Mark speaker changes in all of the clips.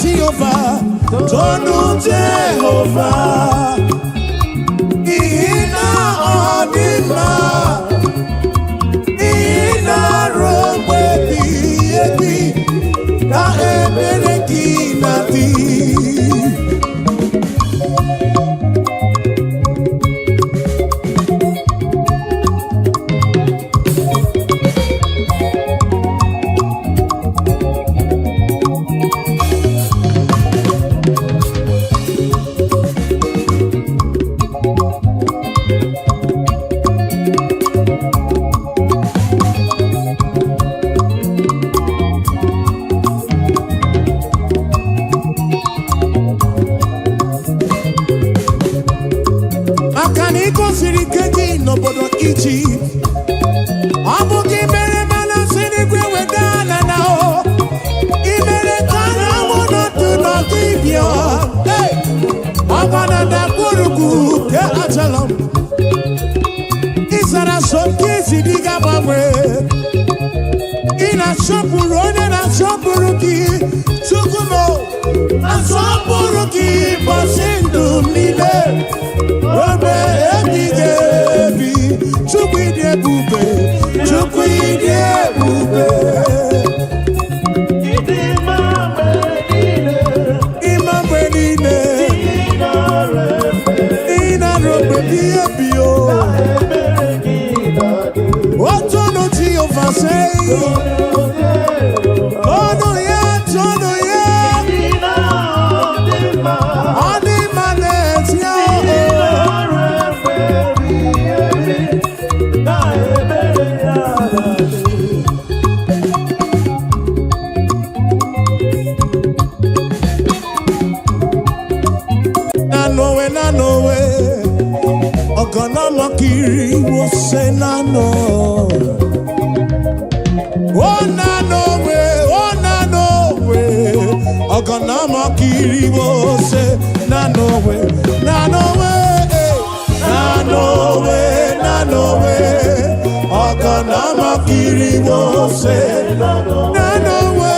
Speaker 1: Jehovah, tonu Jehovah. Ina odima, ina romwe bi na ebere kinati. Nobodo ichi abuki mere mana sini kwe wedana na o imere kana mono tu no tibio hey agana da kuruku ke atalom isara sonke sidiga bamwe ina shopuru one na shopuruki chukumo na shopuruki basindu mile Robe ebige Chukwide bube, chukwide bube. Imamwe nine, ina robe biye biyo. Otono Jehovah say, Tono ya, Tono ya. Odima let ya. Ogonama kiri wo se na no. Oh na no we. Ogonama kiri wo se na no we. Na no we. Ogonama kiri wo se na no we.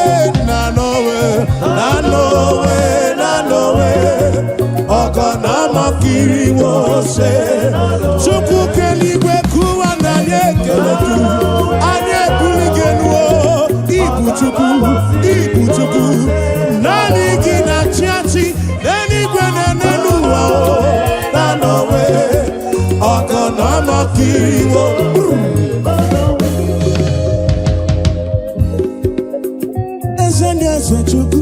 Speaker 1: Ogonama kiri wo se Chuku keligwe kuwa na nyekeletu Anye buligenuo Ibu chuku Nani gina chiachi Neni gwene nenuwa Nanowe Ogonama kiri wo Eze chuku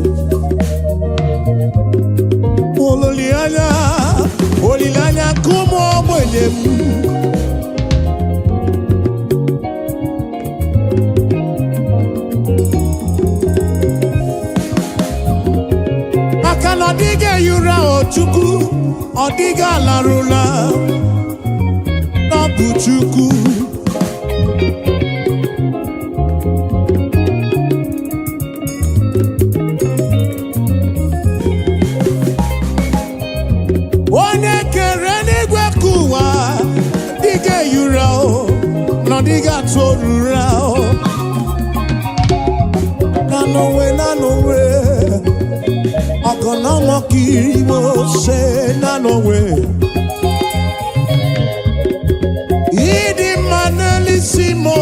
Speaker 1: Olilanya kumo mwenye Akana dige yura ochuku Odiga larula Nabu chuku Diga torura Nanowe Ogonama kiri wo se Nanowe Idi manelisimo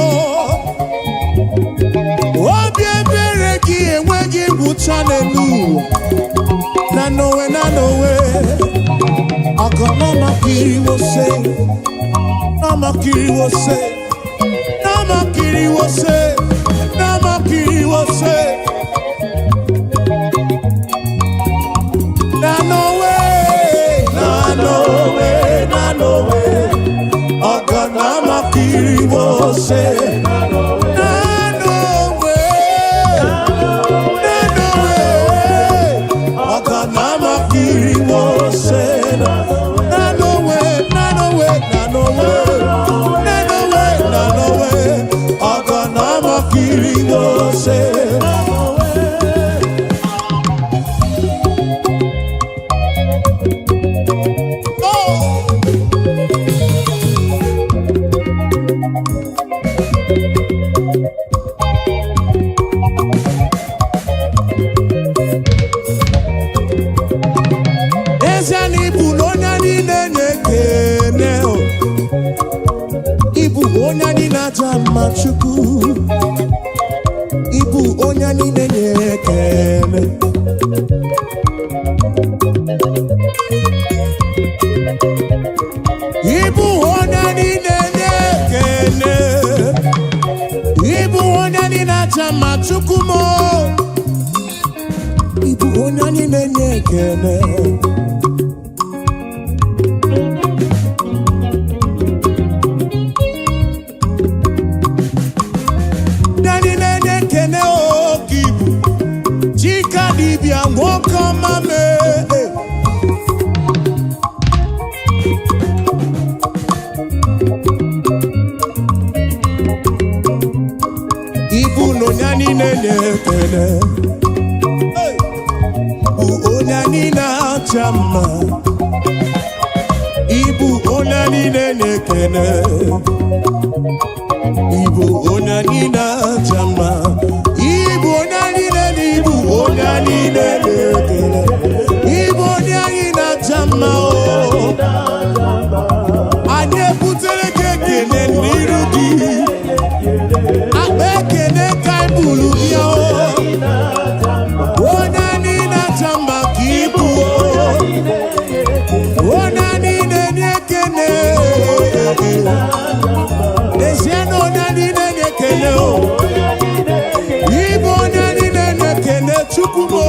Speaker 1: Obie bereki enwegi butanelu Nanowe Ogonama kiri wo se Nama kiri wo se Namakiri wose Nanowe Ogonamakiri wose Nanowe Ogonamakiri wose Nanowe Ogonama kiri wose chama chukwu ibu onye niile na-ekele ibu onye niile na-ekele ibu onye niile chama chukwu mo ibu onye niile na-ekele Lokogoma me Ibu no nyani nenekele U onyani na chama Ibu onyani nenekele Ibu onyani na chama Ibu onyani nenekele Ibu onyani na chama Anye putere kekele nirudi Abekele kaibulu yo Onyani na chama kibu Onyani nenekele Desiano onyani nenekele Ibu onyani nenekele chukumo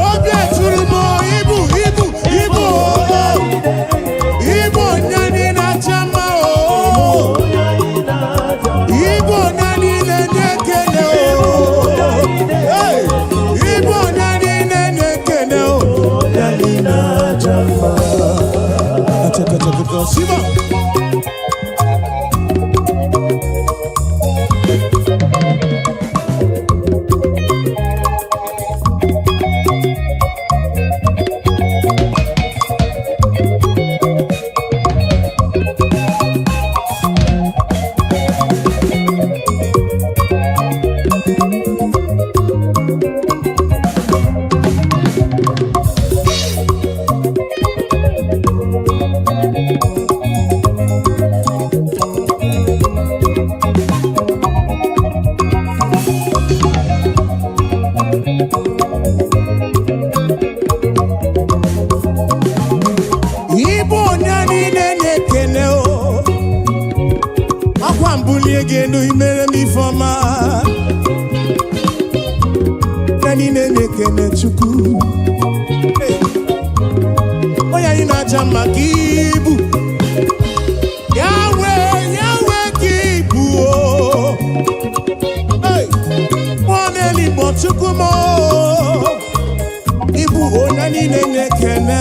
Speaker 1: Obi eturumo ibu Ibu onyani na chama Ibu onyani nenekele Ibu onyani nenekele Onyani na chama Ataka Siba Gendo imere mi foma Nani nenekele chuku Oya ina chama kibu Yahweh kibu Mwane libo chuku mo Ibu onani nenekele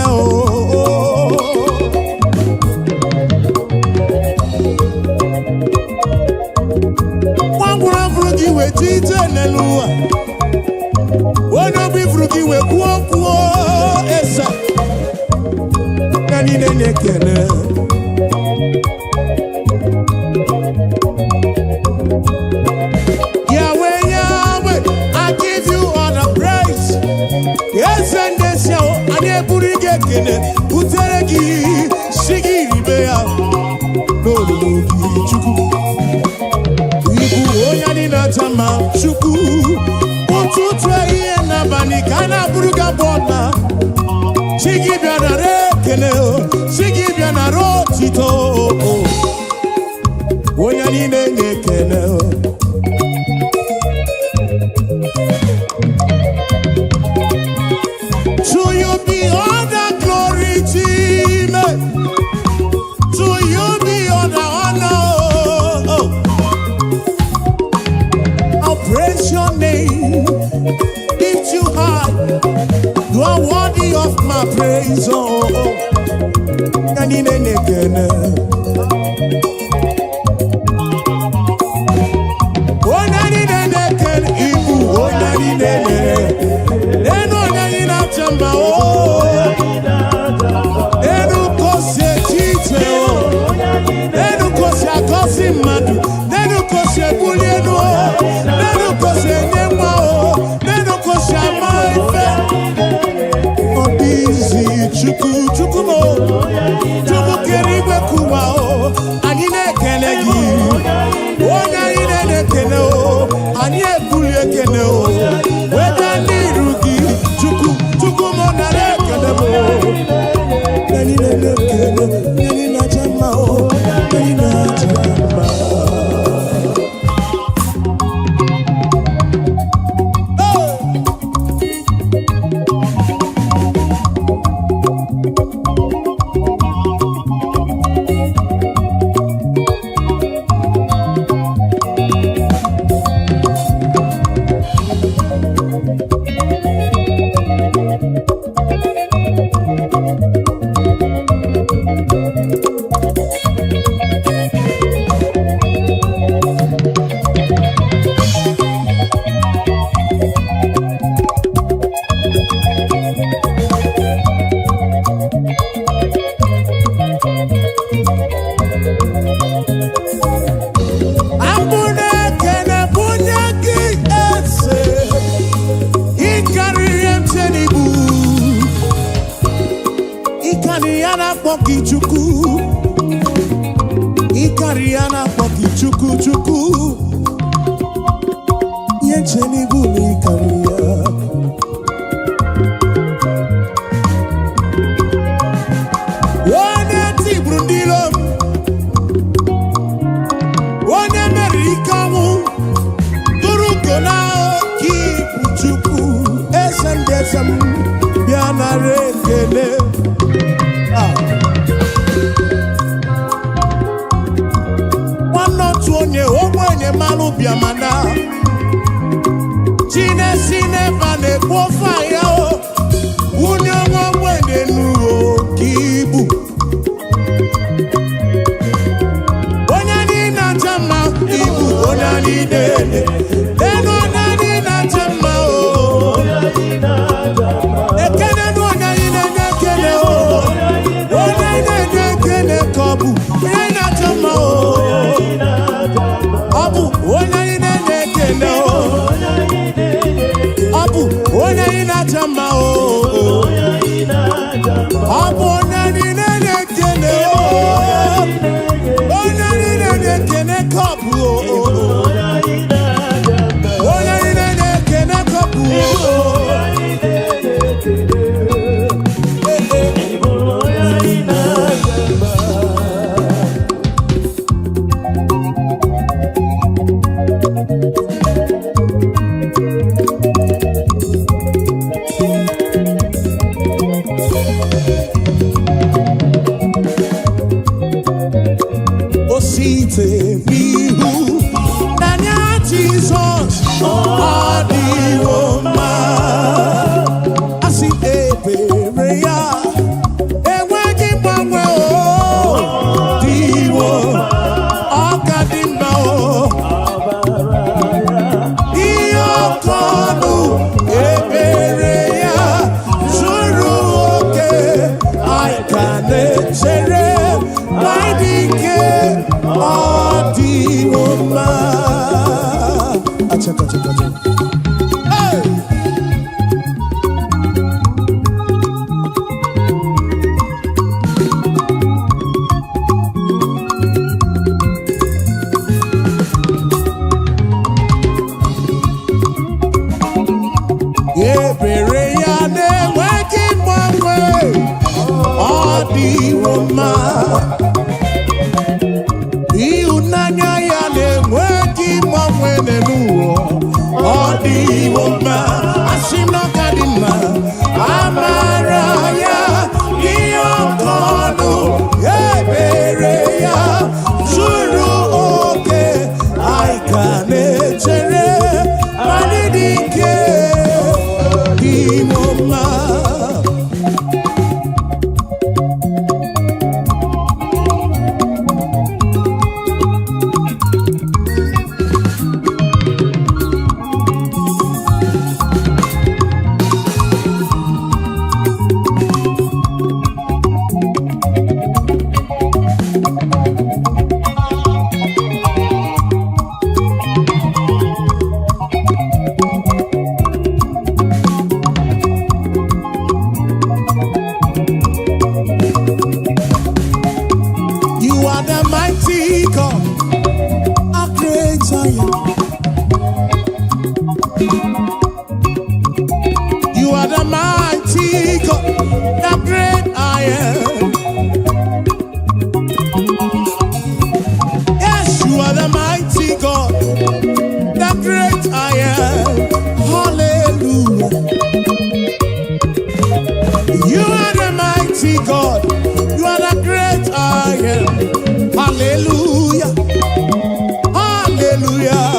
Speaker 1: we tite nelua Wono bifruki we kuo esa Nani nenekele Yahweh, I give you all the praise Yes and yes, ane burige kene Uteregi, shigiri bea No luki chuku Onyani na chama chuku Ututwe iye na bani kana buruga bona Shigi biana rekele Shigi biana rotito Onyani nenekele To you be all the glory, Jesus. To you be all the honor. Praise your name, lift you high. You are worthy of my praise. Oh, Nani nenekele. Oh, Nani nenekele. Ibu. Oh, Nani nenekele. Eno Nani na chamba. Oh, Eno kose tite. Oh, Eno kose akosi madu. Eno kose bulieno. Chukumo, Chumu kerigwe kuwa o, anine kelegi. Ikariana poki chuku chuku Yencheni buni karia Wane ti brundilo Wane merikamu Durukona ki chuku Esendesam Biana rekele Onye ogbenye malu biamana Chine sine vane bofa yao Unye ogbenye nuo kibu Onye na chama ibu onye dene Deno onye na chama o Ekene nu onye nekene o Onye nekene kobu Onye na chama o Abu, onye nekene o. Abu, onye nachama o. Abu, onye nekene o. Onye nekene kabu o. Onye nekene kabu o. Bihu Nanya Jesus Adiwoma Asi ebereya Ewagi mwanwe o Diwo Akadimba o Iyokonu Ebereya Zuru oke Aikane Sere Maidike Adiwoma Achaka. Hey! Ebere ya na-enweghị mgbanwe Adiwoma Ihụnanya ya na-enweghị mgbanwe n'ụwa Adiwoma asị na ọ ka dị mma amara ya ihe ọkọnụ ebere ya zuru oke anyị ka na-echere anyị dị ike Adiwoma You are the mighty God, the great I am. Yes, you are the mighty God, the great I am. Hallelujah. You are the mighty God, you are the great I am. Hallelujah. Hallelujah.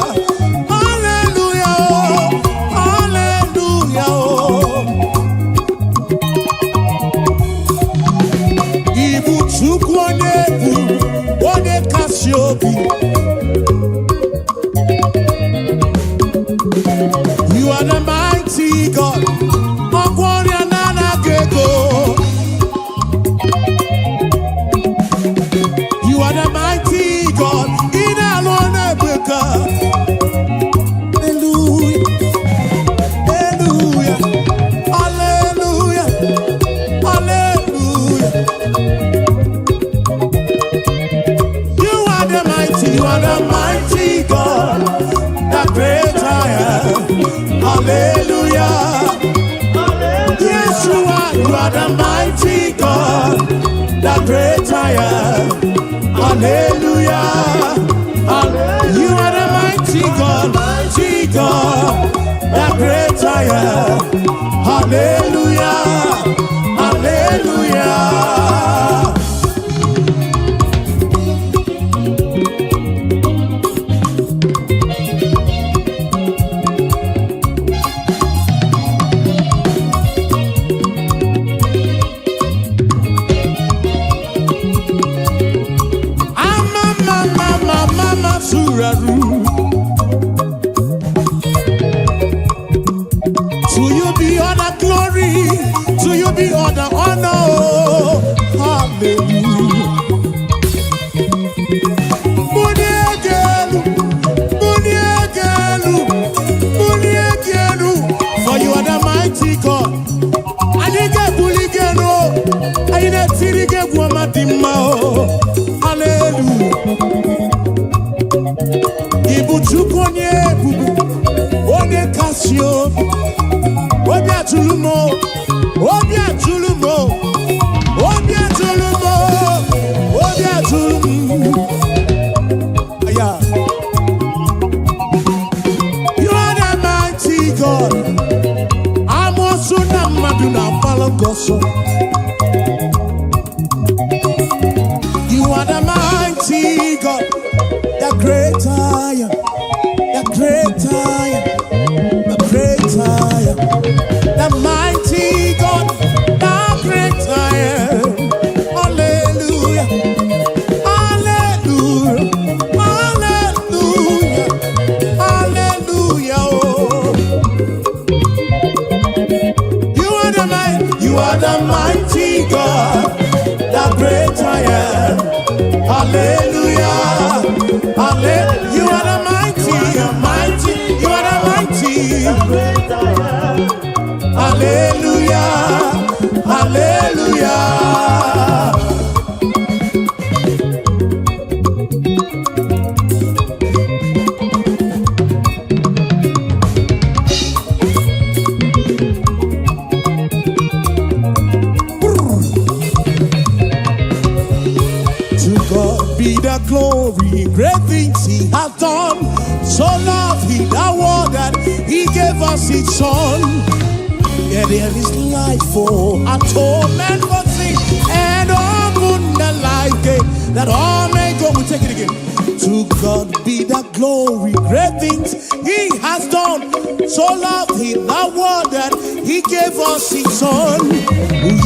Speaker 1: the mighty God, the great I am. Hallelujah. You are the mighty God, the great I am. Hallelujah. Hallelujah. To you be all the glory, to you be all the honor. Hallelujah. For you are the mighty God. I didn't get bully again. I didn't get Guamadima. Hallelujah. Ibuchukonye bubu, onye kasio, obia tulumo, obia tulumo, obia tulumo, obia tulumo. Aya, you are the mighty God. Amosu na maduna palogoso. You are the mighty God. The great I am, the great I am, the great I am, the mighty God, the great I am. Hallelujah, hallelujah, hallelujah, hallelujah. Oh. You are the mighty God, the great I am. Hallelujah. Hallelujah. You are the mighty, you are the mighty. Hallelujah, hallelujah. Be the glory, great things he has done. So loved he the world that he gave us his son. Yeah, there is life for atonement for sin, and open the life gate that all may go. We take it again. To God be the glory, great things he has done. So loved he the world that he gave us his son.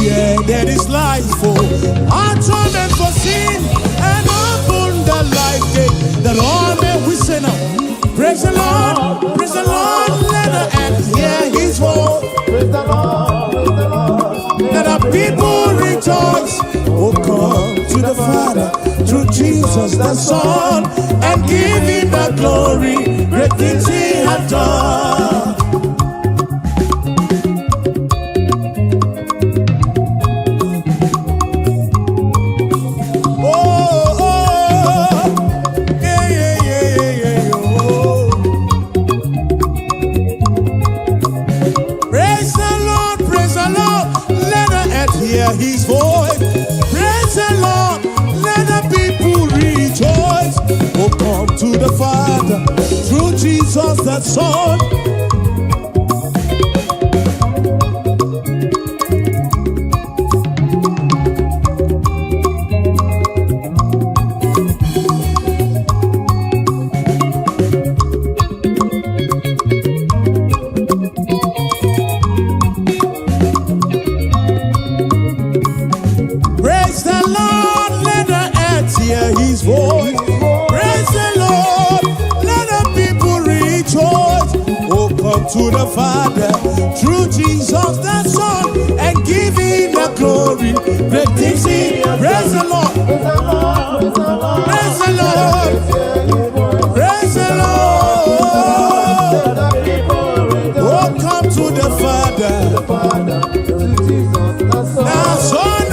Speaker 1: Yeah, there is life for atonement for sin, and open the life gate that all may we say now. Praise the Lord, let the earth hear his voice. Praise the Lord, let the people rejoice. Oh, come to the Father through Jesus the Son, and give him the glory, great things he has done. His voice, praise the Lord, let the people rejoice. Oh, come to the Father through Jesus the Son. His voice, praise the Lord, let the people rejoice. Oh, come to the Father through Jesus the Son, and give him the glory. Great things he, praise the Lord, praise the Lord, praise the Lord. Oh, come to the Father, the Son,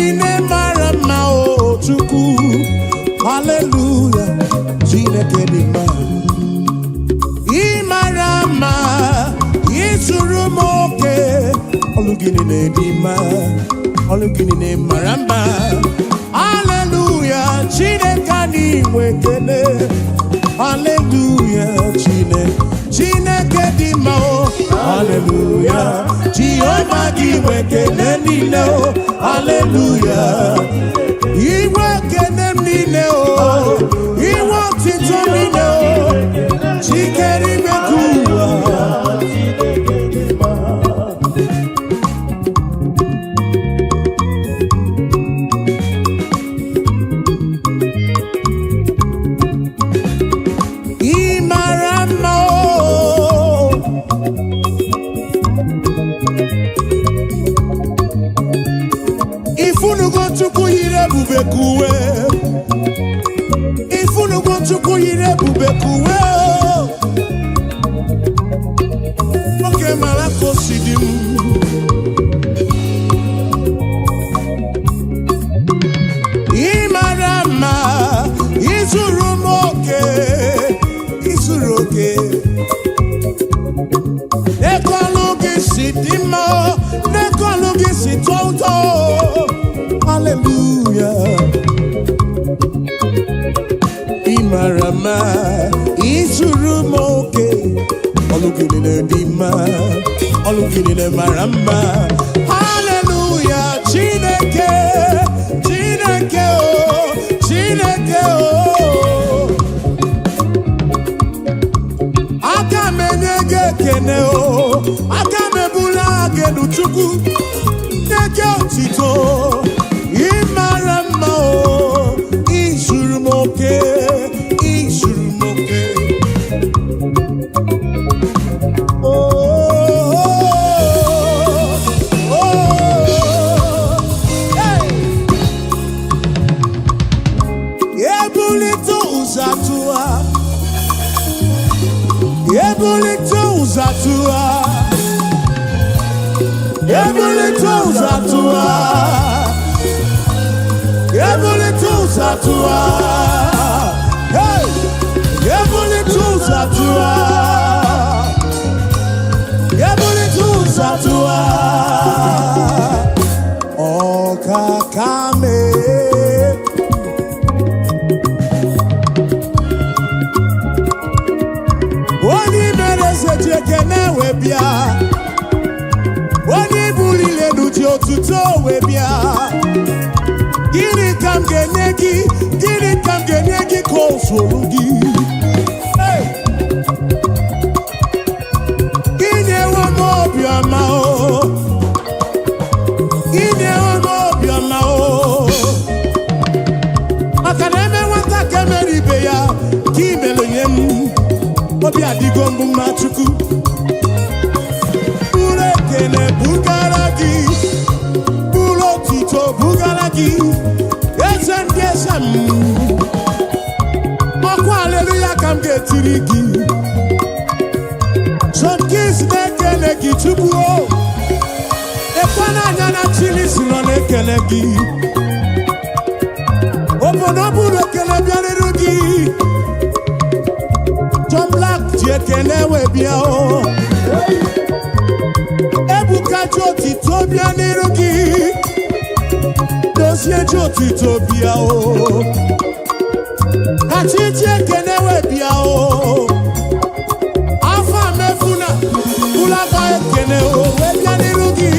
Speaker 1: niile mara mma o Chukwu. Hallelujah, Chineke dị mma. Ị mara mma, ị zuru m oke. Ọlụ gị niile dị mma, ọlụ gị niile mara mma. Hallelujah, Chineke anyị nwe ekele. Hallelujah, Chineke dị mma o. Hallelujah, Jehova gị nwe ekele niile o. Hallelujah, iwe ekele niile o. Iwe otito niile o. Chikere ime kuwa. Chukwu yiri ebube kuwe. Ifunugo Chukwu yiri ebube kuwe. Oke mara kosi di m. Ị mara mma, ị zuru m oke, ị zuru oke. N'ekọlụ gị si dị mma, n'ekọlụ gị si tọ ụtọ. Hallelujah, Imarama, Isurumoke, Olukinine Dima, Olukinine Marama. Hallelujah, Chineke, Chineke, oh, Chineke, oh. Akamenege kene, oh, Akamebula genu chuku, Neke otito. Imarama o, Isurumoke, Isurumoke. Oh, oh, oh, hey. Ebulito uzatua, Ebulito uzatua, Ebulito uzatua. Zatua, hey, Ebuli tu Zatua, Ebuli tu Zatua, O Kakame, Oni merese jekene webia, Oni bulile nuji otuto webia. Gini kam genegi kosolugi. Hey, Gini wa mobiama o, Gini wa mobiama o. Akaneme wanta kemeri beya, Kimelo yem, Obi adigombu machuku. Ure kene bugaragi, Bulo tito bugaragi. Hallelujah, come get tirigi. Some kids make a chubu. A banana chili silon a kelegi. Open up a kelebian rugi. John Black, Jekene Webia. Ebuka Joti Tobian Rugi. Dossier Joti Tobia. Achiche kenewe bia o. Afa mefuna ulaba kene o webia nirugi.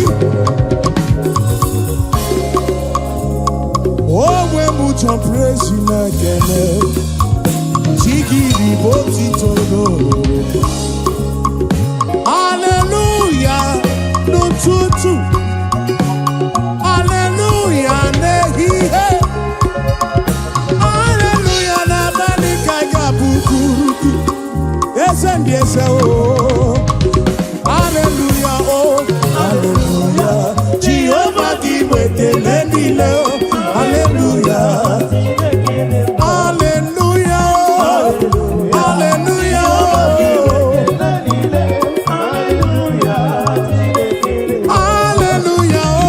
Speaker 1: O we mucho praise na kene. Chigi di boti todo. Hallelujah, no tutu. Hallelujah, nehi he. Yes and yes, oh, hallelujah, oh, hallelujah. Jehovah give it the lendilo, hallelujah, hallelujah, hallelujah, hallelujah,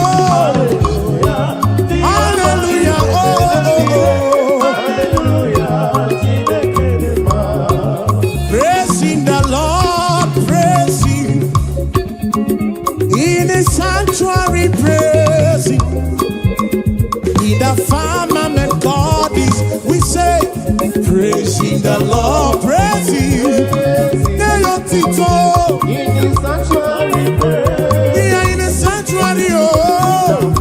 Speaker 1: sanctuary praising. In the firmament God is, we say, praising the Lord, praising.
Speaker 2: In the sanctuary praise.
Speaker 1: We are in the sanctuary, oh.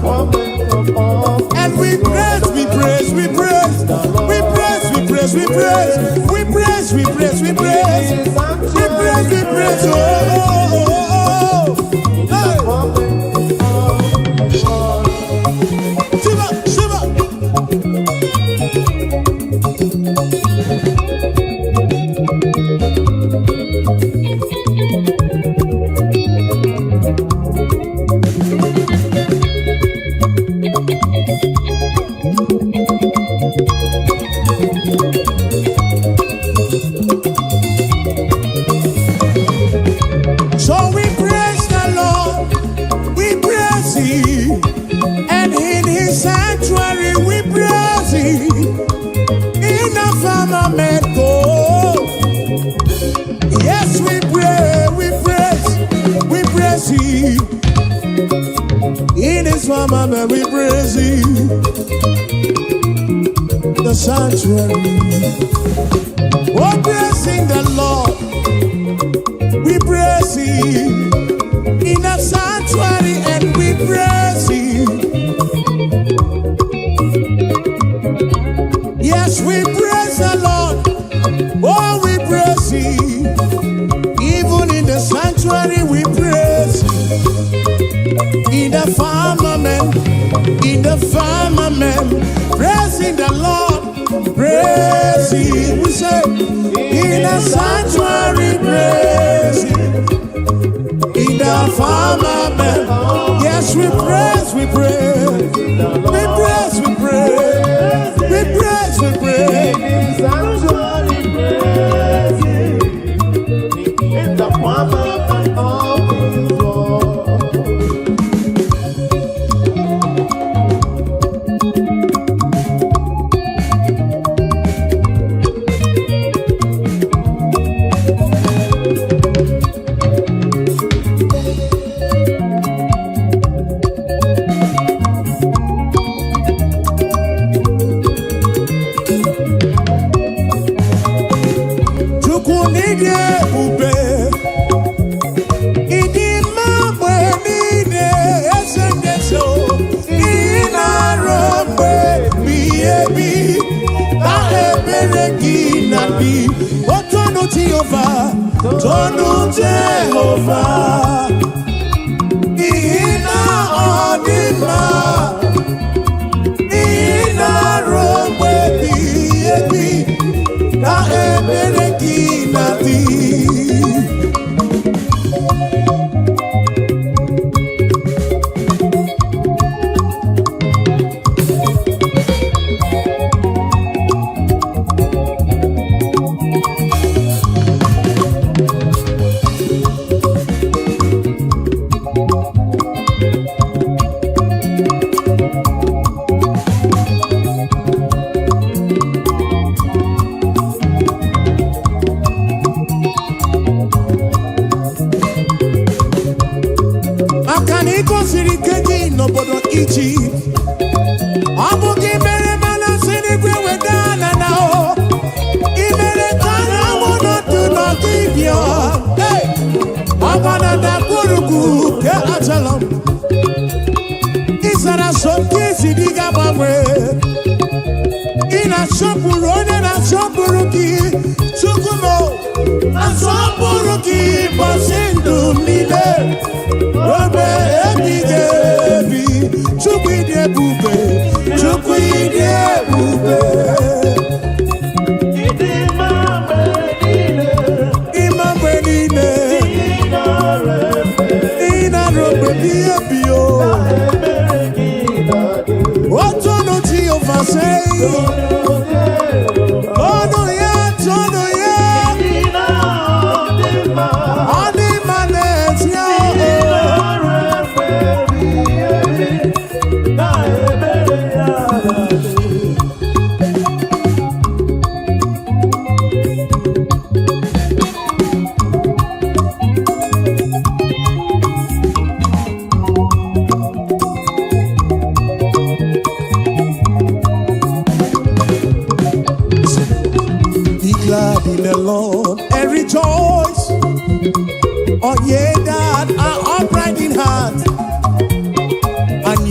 Speaker 1: And we praise, we praise, we praise. We praise, we praise, we praise. We praise, we praise, we praise. We praise, we praise, oh. Hey. Shiva, Shiva. So we praise the Lord, we praise Him, and in His sanctuary we praise Him. In the firmament God, yes we pray, we praise Him. In His firmament we praise Him. The sanctuary, oh praising the Lord. We praise Him in the sanctuary and we praise Him. Yes, we praise the Lord. Oh, we praise Him. Even in the sanctuary we praise Him. In the firmament, praising the Lord, praise Him. We say, in the sanctuary praise Him. In the firmament, yes we praise, we praise. We praise, we praise. We praise, we praise.
Speaker 2: In the sanctuary praise. In the firmament of His word.
Speaker 1: Jehovah, Ina Odima, Ina Robe Biebi, Na Ebereki Nabi. Egypt, Abuja mere mana sini gwe wedana now. Imere kana wono to not give you. Hey, Abana da kuruku ke achalam. Isara soke sidiga bamwe. Ina shopurone na shopuruki. Chukumo na shopuruki basindu mile. Robe ebigebi. Chukwide bube, Chukwide bube. Imambe nine, Ina robe biebio. Otono ti ovasei. Ono ya, tono ya. Adi manet ya.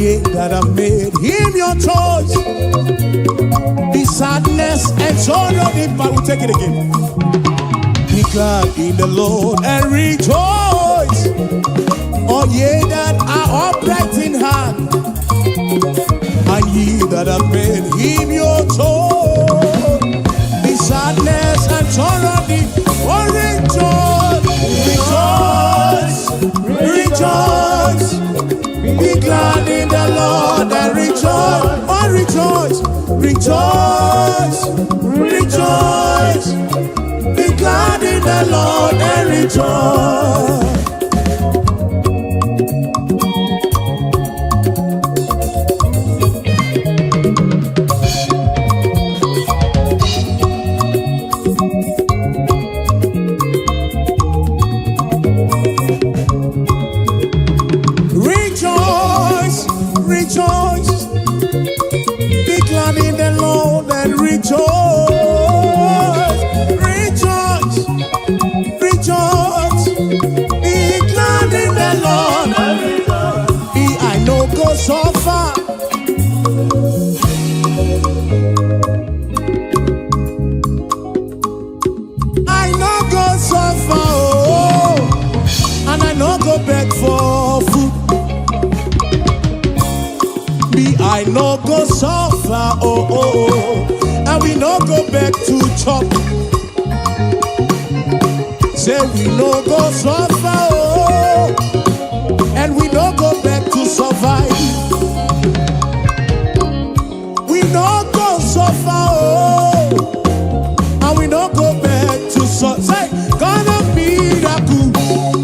Speaker 1: ye that have made him your choice. The sadness and sorrow, but we'll take it again. Be glad in the Lord and rejoice. All ye that are upright in heart, and ye that have made him your choice. The sadness and sorrow, oh rejoice, rejoice, be glad in the Lord and rejoice. Oh rejoice, rejoice, rejoice, be glad in the Lord and rejoice. Rejoice, be glad in the Lord and rejoice. Rejoice, rejoice, be glad in the Lord. Be I know go so far. I know go so far, oh, and I know go back for food. I no go suffer, oh, oh, oh, and we no go back to chop. Say we no go suffer, oh, and we no go back to survive. We no go suffer, oh, and we no go back to survive. Say, God of miracle,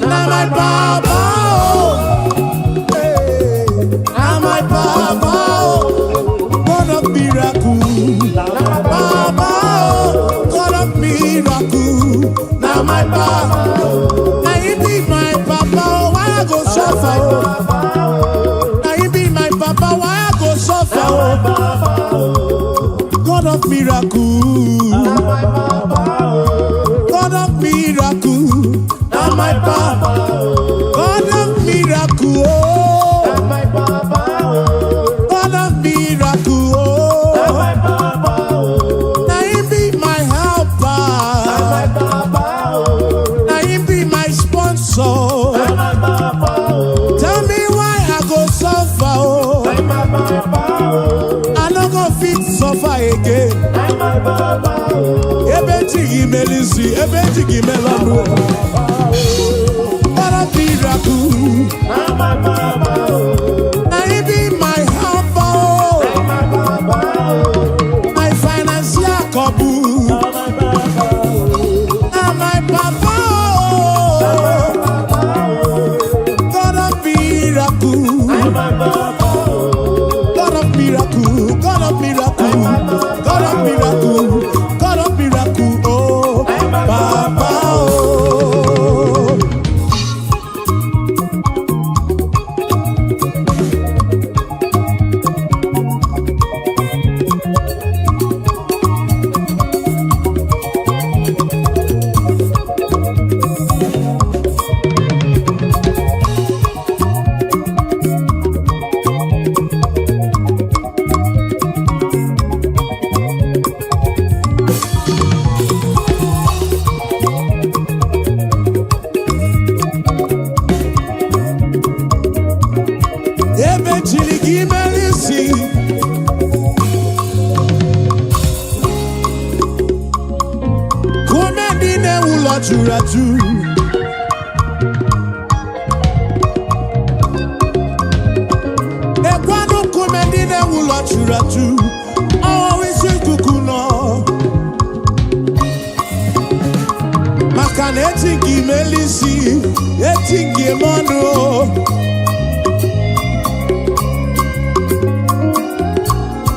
Speaker 1: now my Baba, oh, hey, now my Baba. Now my Baba, now you be my Papa, why I go suffer? Now you be my Papa, why I go suffer? God of miracle, God of miracle, now my Papa, God of miracle, God of miracle, now you be my helper. So tell me why I go suffer, oh. I no go fit suffer again. Ebetigi melisi, ebetigi melano. What a miracle! Now you be my helper, oh. My financial couple. Now my Papa. God of miracle, God of miracle, God of miracle, God of miracle, oh, Papa, oh.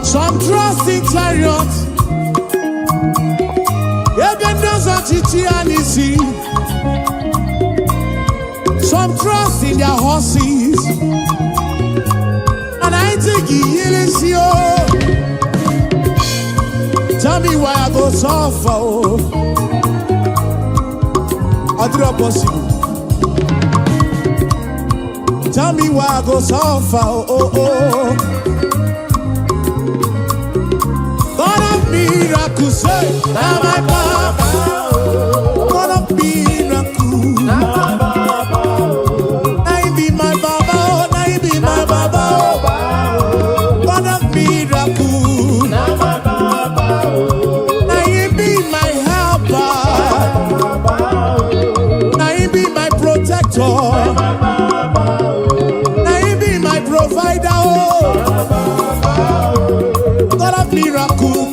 Speaker 1: Some trust in chariots, some trust in their horses, and I think he is you. Tell me why I go suffer, oh. I do not possible. tell me why I go so far. Oh, oh. God of miracles, say, now my Papa. God of miracles, now he be my Baba, now he be my Baba. God of miracles, now he be my helper, now he be my protector, now he be my provider. God of miracles.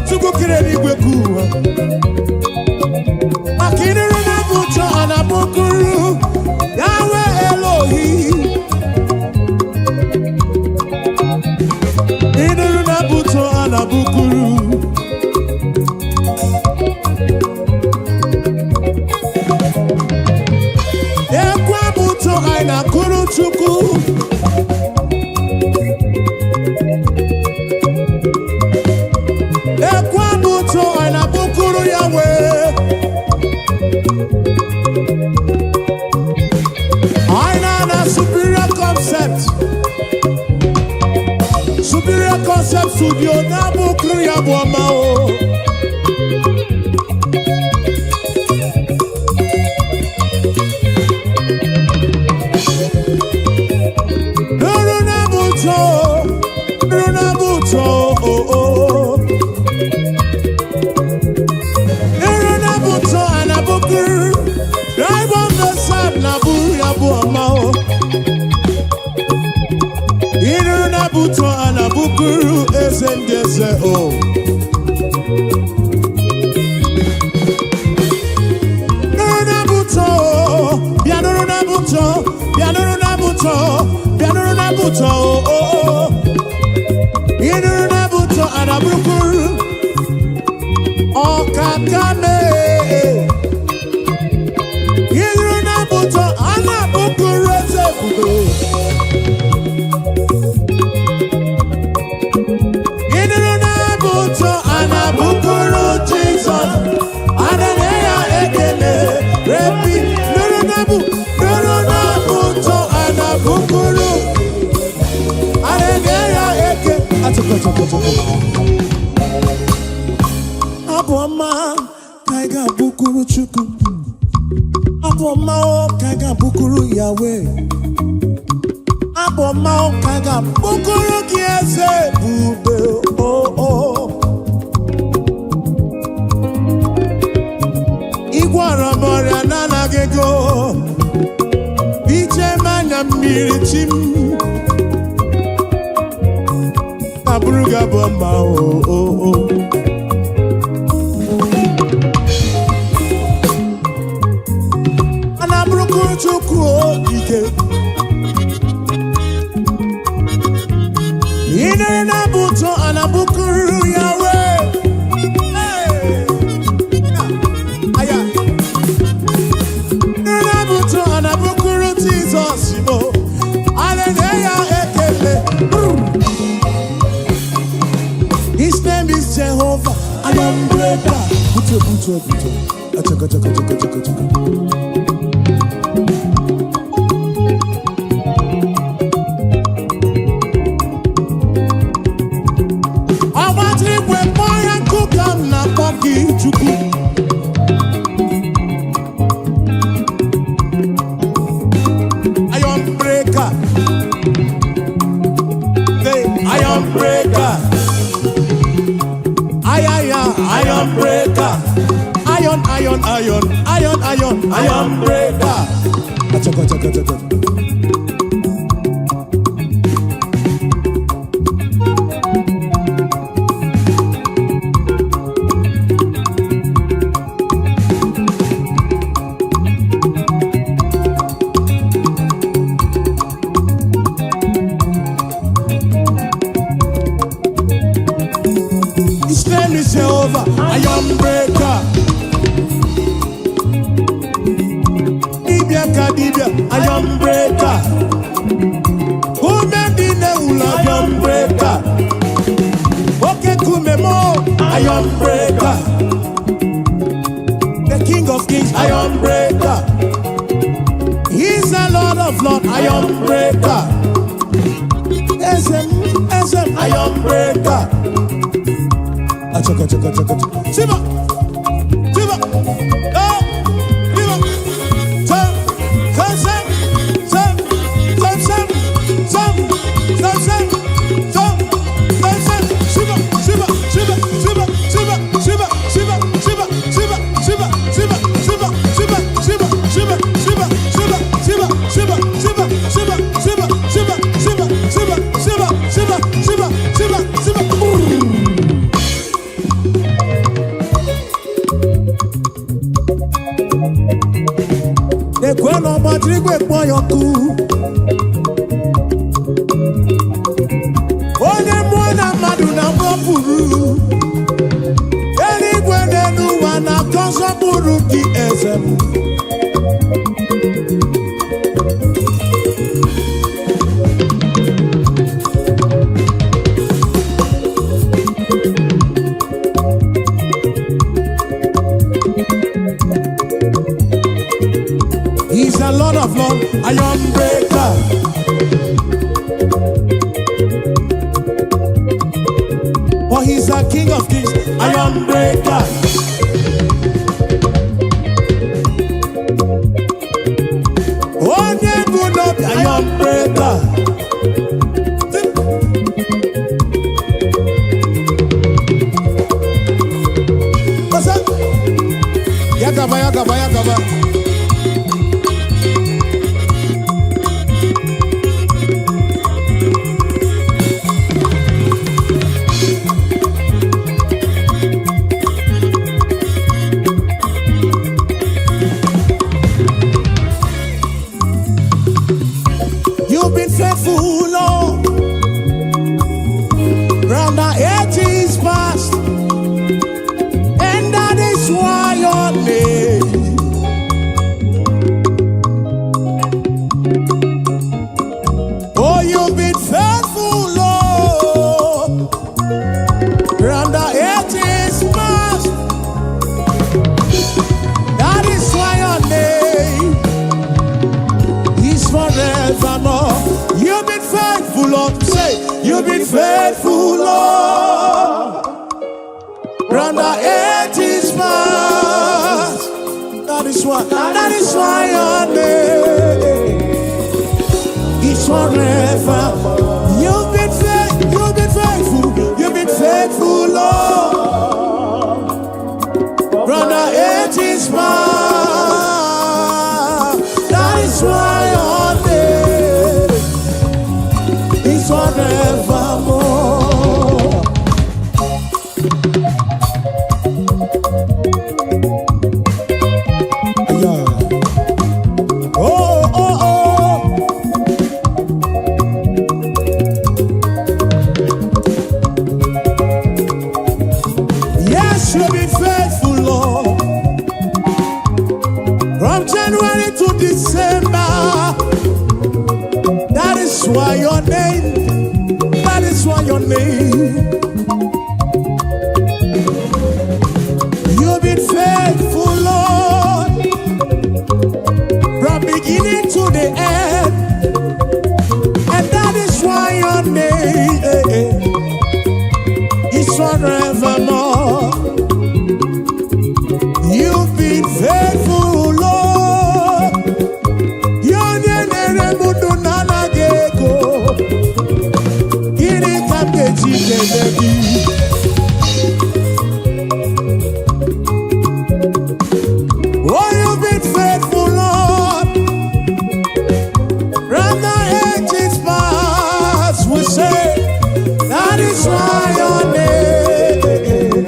Speaker 2: Chukwu kere n'igwe kuwa
Speaker 1: anyị na-akụrụ Chukwu. Ekwe abụ ụtọ anyị na-abụkụrụ ya wee. Anyị na superior concept. Superior concept studio na-abụkụrụ ya bụ ọma o. Guru esendese o. Nabuto, piano Nabuto, piano Nabuto, piano Nabuto o. Inu Nabuto anabukuru o kakame. Inu Nabuto anabukuru ezefudo. Aboma kaiga bukuru Chukwu. Aboma kaiga bukuru Yahweh. Aboma kaiga bukuru Kiese bube oh. Igwara moria nana gego. Biche manya mirichim. Abuja bomba oh. Anabruku Chukwu ike. Ine Nabuto anabukuru Yahweh. Aya. Ine Nabuto anabukuru Jesus mo. Aleluya ekele. His name is Jehovah. I am breaker. Buto. Achaka. Abatri kwe moya kukam na poki Chukwu. I am breaker. Iron breaker. Iron breaker. Iron breaker. Achaka. His name is Jehovah. Iron breaker. Dibia, iron breaker. Who made the neula iron breaker? Okay, kumemo, iron breaker. The King of Kings, iron breaker. He's the Lord of Lords, iron breaker. SM, iron breaker. Achaka. Siba. Ekweno matrigwe kpoyoku. Onye mwana madu na mwapuru. Eligwe nenu wana konso buru ki ezemu. and Lord of Lords, iron breaker. For he's the King of Kings, iron breaker. Oh, never not iron breaker. What's up? Yakaba, yakaba, yakaba. You've been faithful, Lord. Round the 80s past, and that is why your name. Oh, you've been faithful, Lord. Round the 80s past, that is why your name is forevermore. You've been faithful, Lord. Say, you've been faithful, Lord. Round the 80s past, that is why your name is forever. You've been faithful, Lord. Round the 80s past, that is why your name is forevermore. Yeah. Oh, oh, oh. Yes, you've been faithful, Lord. From January to December, that is why your name, that is why your name. You've been faithful, Lord, from beginning to the end, and that is why your name is forevermore. You've been faithful, Lord. Your name nana geko. Kiri kamgeji kebebi. Oh, you've been faithful, Lord. From the ages past, we say, that is why your name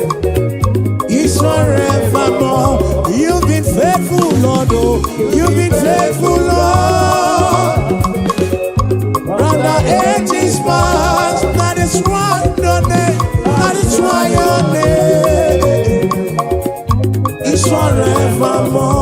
Speaker 1: is forevermore. You've been faithful, Lord. Oh, you've been faithful, Lord. From the ages past, that is why your name, that is why your name is forevermore.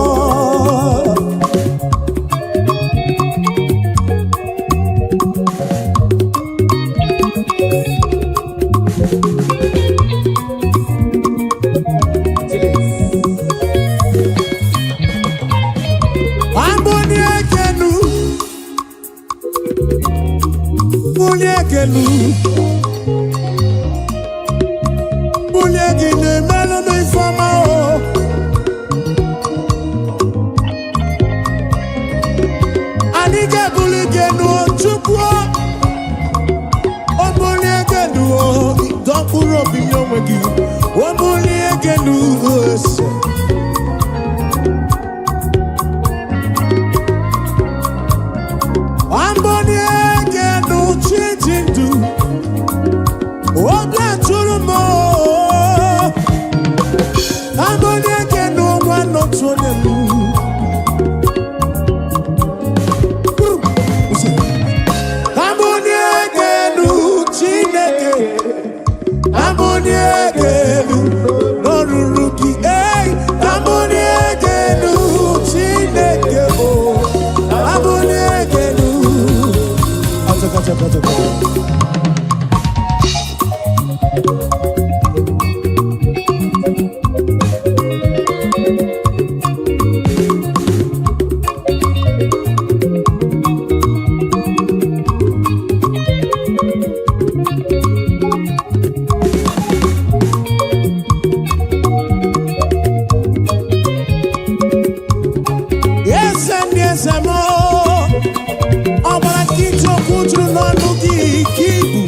Speaker 1: tụrụ n'ọnụ gị ka ibu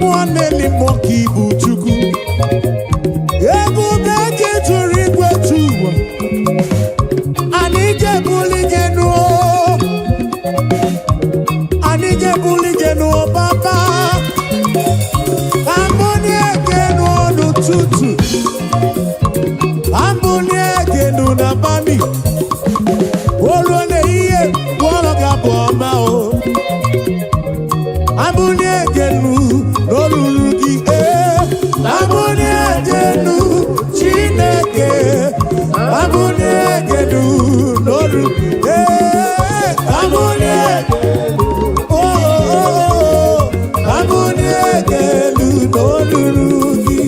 Speaker 1: nwanne n'ime ka ibu Chukwu ebube gị tụrụ igwe tụwa anyị ga-ebuli gị nụọ anyị ga-ebuli gị nụọ papa ambụni ege nụọ n'ụtụtụ ambụni ege nụ n'abalị olu na-ihe gwọrọ gị abụ ọma o ambụni ege nụ n'olulu gị ambụni ege nụ Chineke ambụni ege nụ n'olulu ambụni ege ambụni ege nụ n'olulu gị.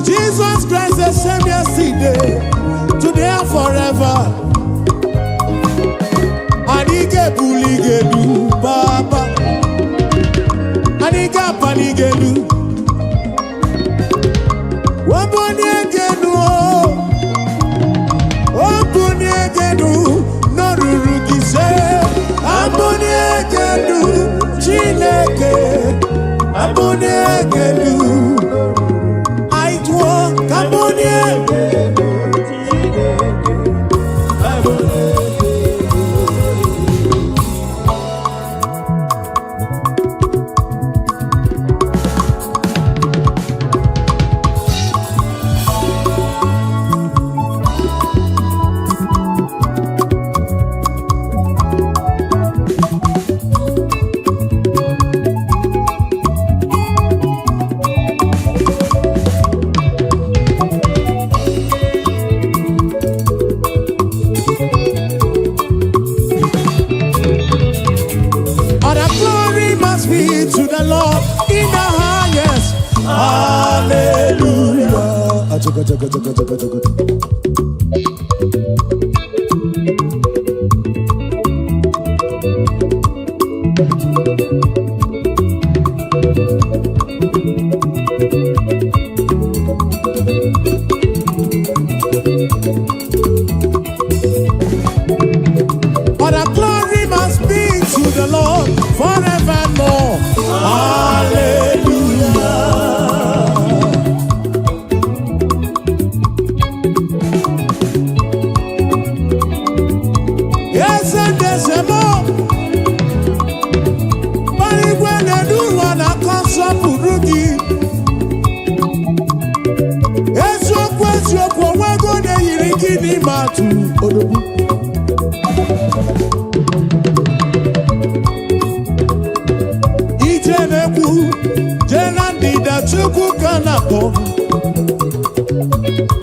Speaker 1: Jesus Christ the same yesterday, today and forever. Anike buligelu Baba, Anika panigelu, Waboniegenu, Waboniegenu, Norurugise, Aboniegenu, Chineke, Aboniegelu.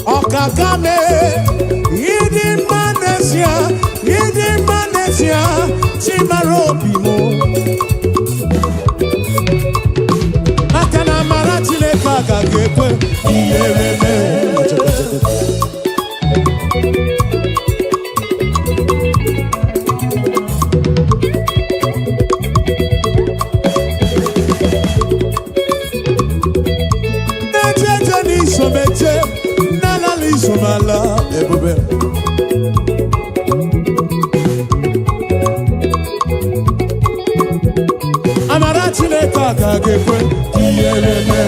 Speaker 1: Okakame, Yidi Manesia, Chimarobimo. Akana Maratile Kaka Gekwe, Yereme. Somala, ebube. Amarachi le kaka gekwe, kiyeleme.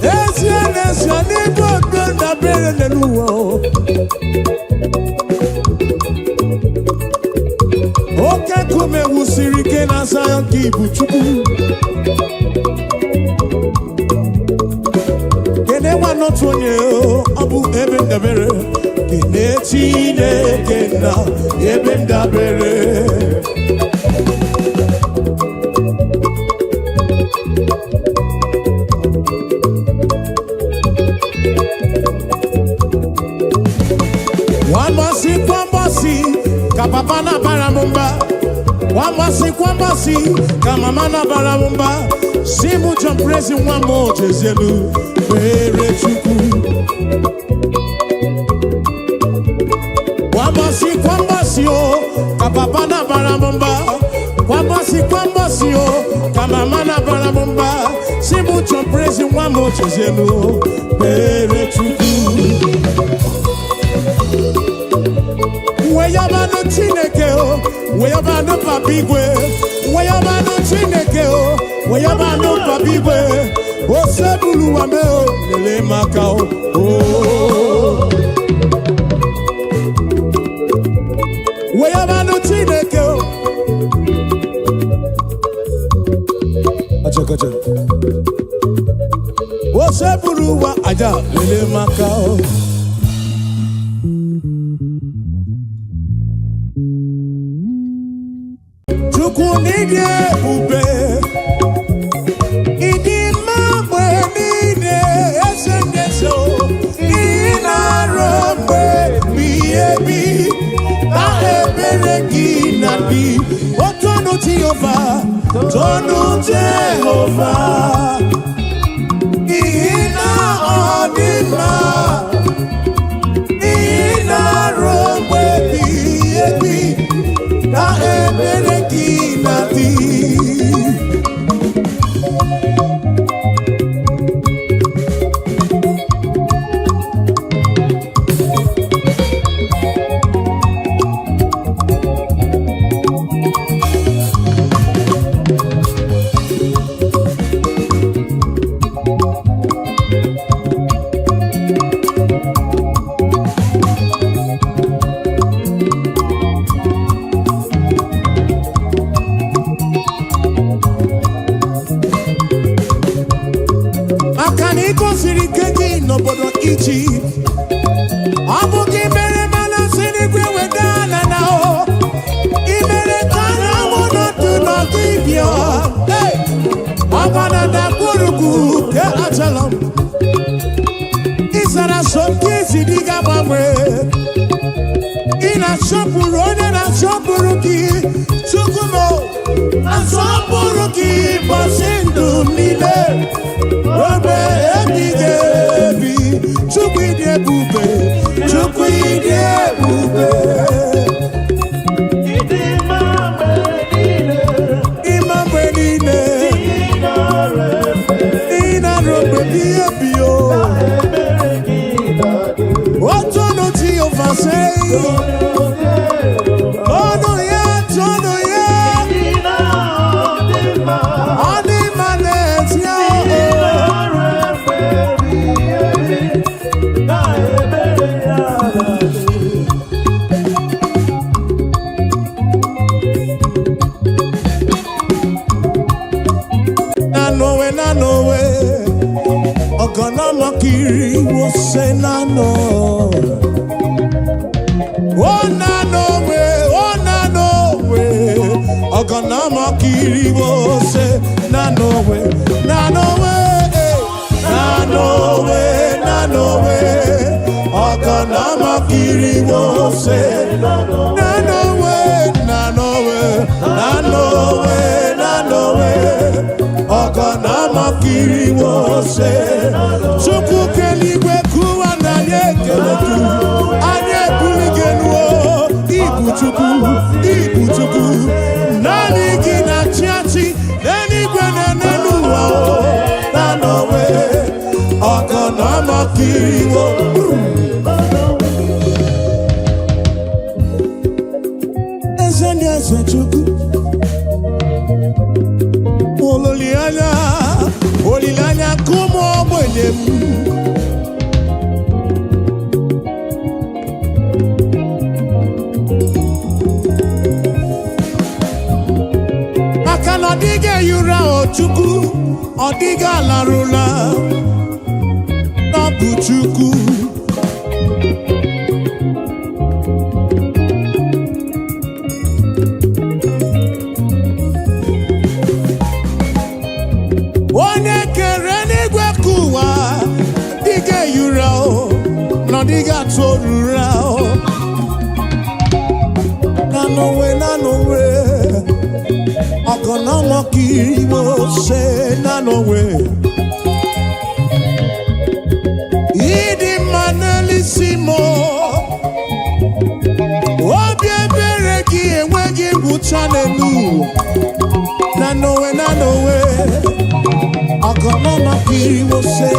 Speaker 1: Ezi oke kume wusiri ike na Zion ka ibu Chukwu kene nwa n'otu onye ọ bụ ebe ndabere kene Chineke na ebe ndabere Wambasi ka papa na baramumba Wambasi ka mama na baramumba Simu John praise one more Jezelu Were Chukwu Wambasi o ka papa na baramumba Wambasi o ka mama na baramumba Simu John praise one more Jezelu Were Chukwu Weyabano Chineke o, weyabano papigwe, weyabano Chineke o, weyabano papigwe, o sebulu wame o, lele maka o. Weyabano Chineke o. Acha. O sebulu wa aja, lele maka o. Kunide ube Idi mabwe nide esendeso Ina rombe biebi Na ebere kinadi Otonu Jehova Tonu Jehova Ina odima Ina rombe biebi Na ebere kinati N'obodo Egypt ọ bụ gị mere mana siri gwe wedana na o imere ka na mụ n'otu n'ọdịbịa ọgwana na kwuruku ke achala ịsara soke isi dị ga gbanwe ị na-asọpụrụ onye na-asọpụrụ gị Chukwumo asọpụrụ gị bọsị ndụ niile obe ebighị ebi Chukwu ịdị ebube ịma mgbe niile ị na-arụ mgbe bihe ebi o otu ọnụ Jehova sị ọnụ ya ọ dị mma na-eti Nanowe Ogana makiri wo se nano Oh nanowe Ogana makiri wo se nanowe Ogana makiri wo se nanowe Ogana makiri wo se Chukwu keligwe kuwa na yekeleku anye buligenu ibu Chukwu nani gina chiachi enigwe nenenu wa nanowe Ogana makiri wo Eze Chukwu Olilanya kumo mwenem Nọdịga yura Chukwu, ọdịga larụla, n'ọbụ Chukwu. Onye kere n'igwe ka ụwa, dịga yura nọdịga torura. Nanowe, ọkọnọmọ kiri mo ṣe nanowe. Ịdị mma n'elisimo, obi ebere gị enweghị ngwụcha n'elu. Nanowe, ọkọnọmọ kiri mo ṣe,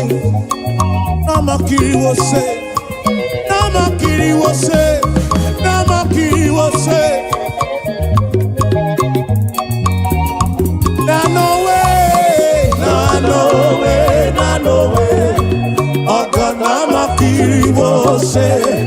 Speaker 1: nọmọ kiri mo ṣe, nọmọ kiri mo ṣe, nọmọ kiri mo ṣe. Você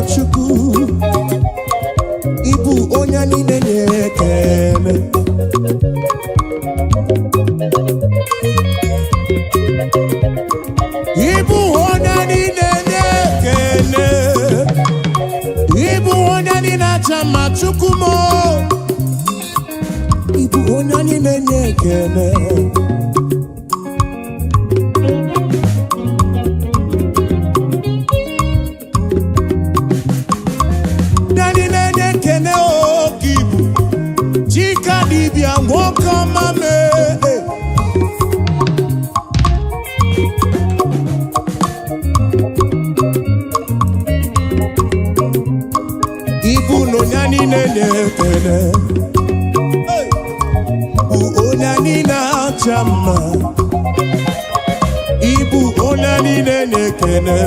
Speaker 1: Chukwu, Ibu onye niile na-ekele. Ibu onye niile na-ekele. Ibu onye niile na-acha mma Chukwu mo. Ibu onye niile na-ekele. Ibu onani nekene,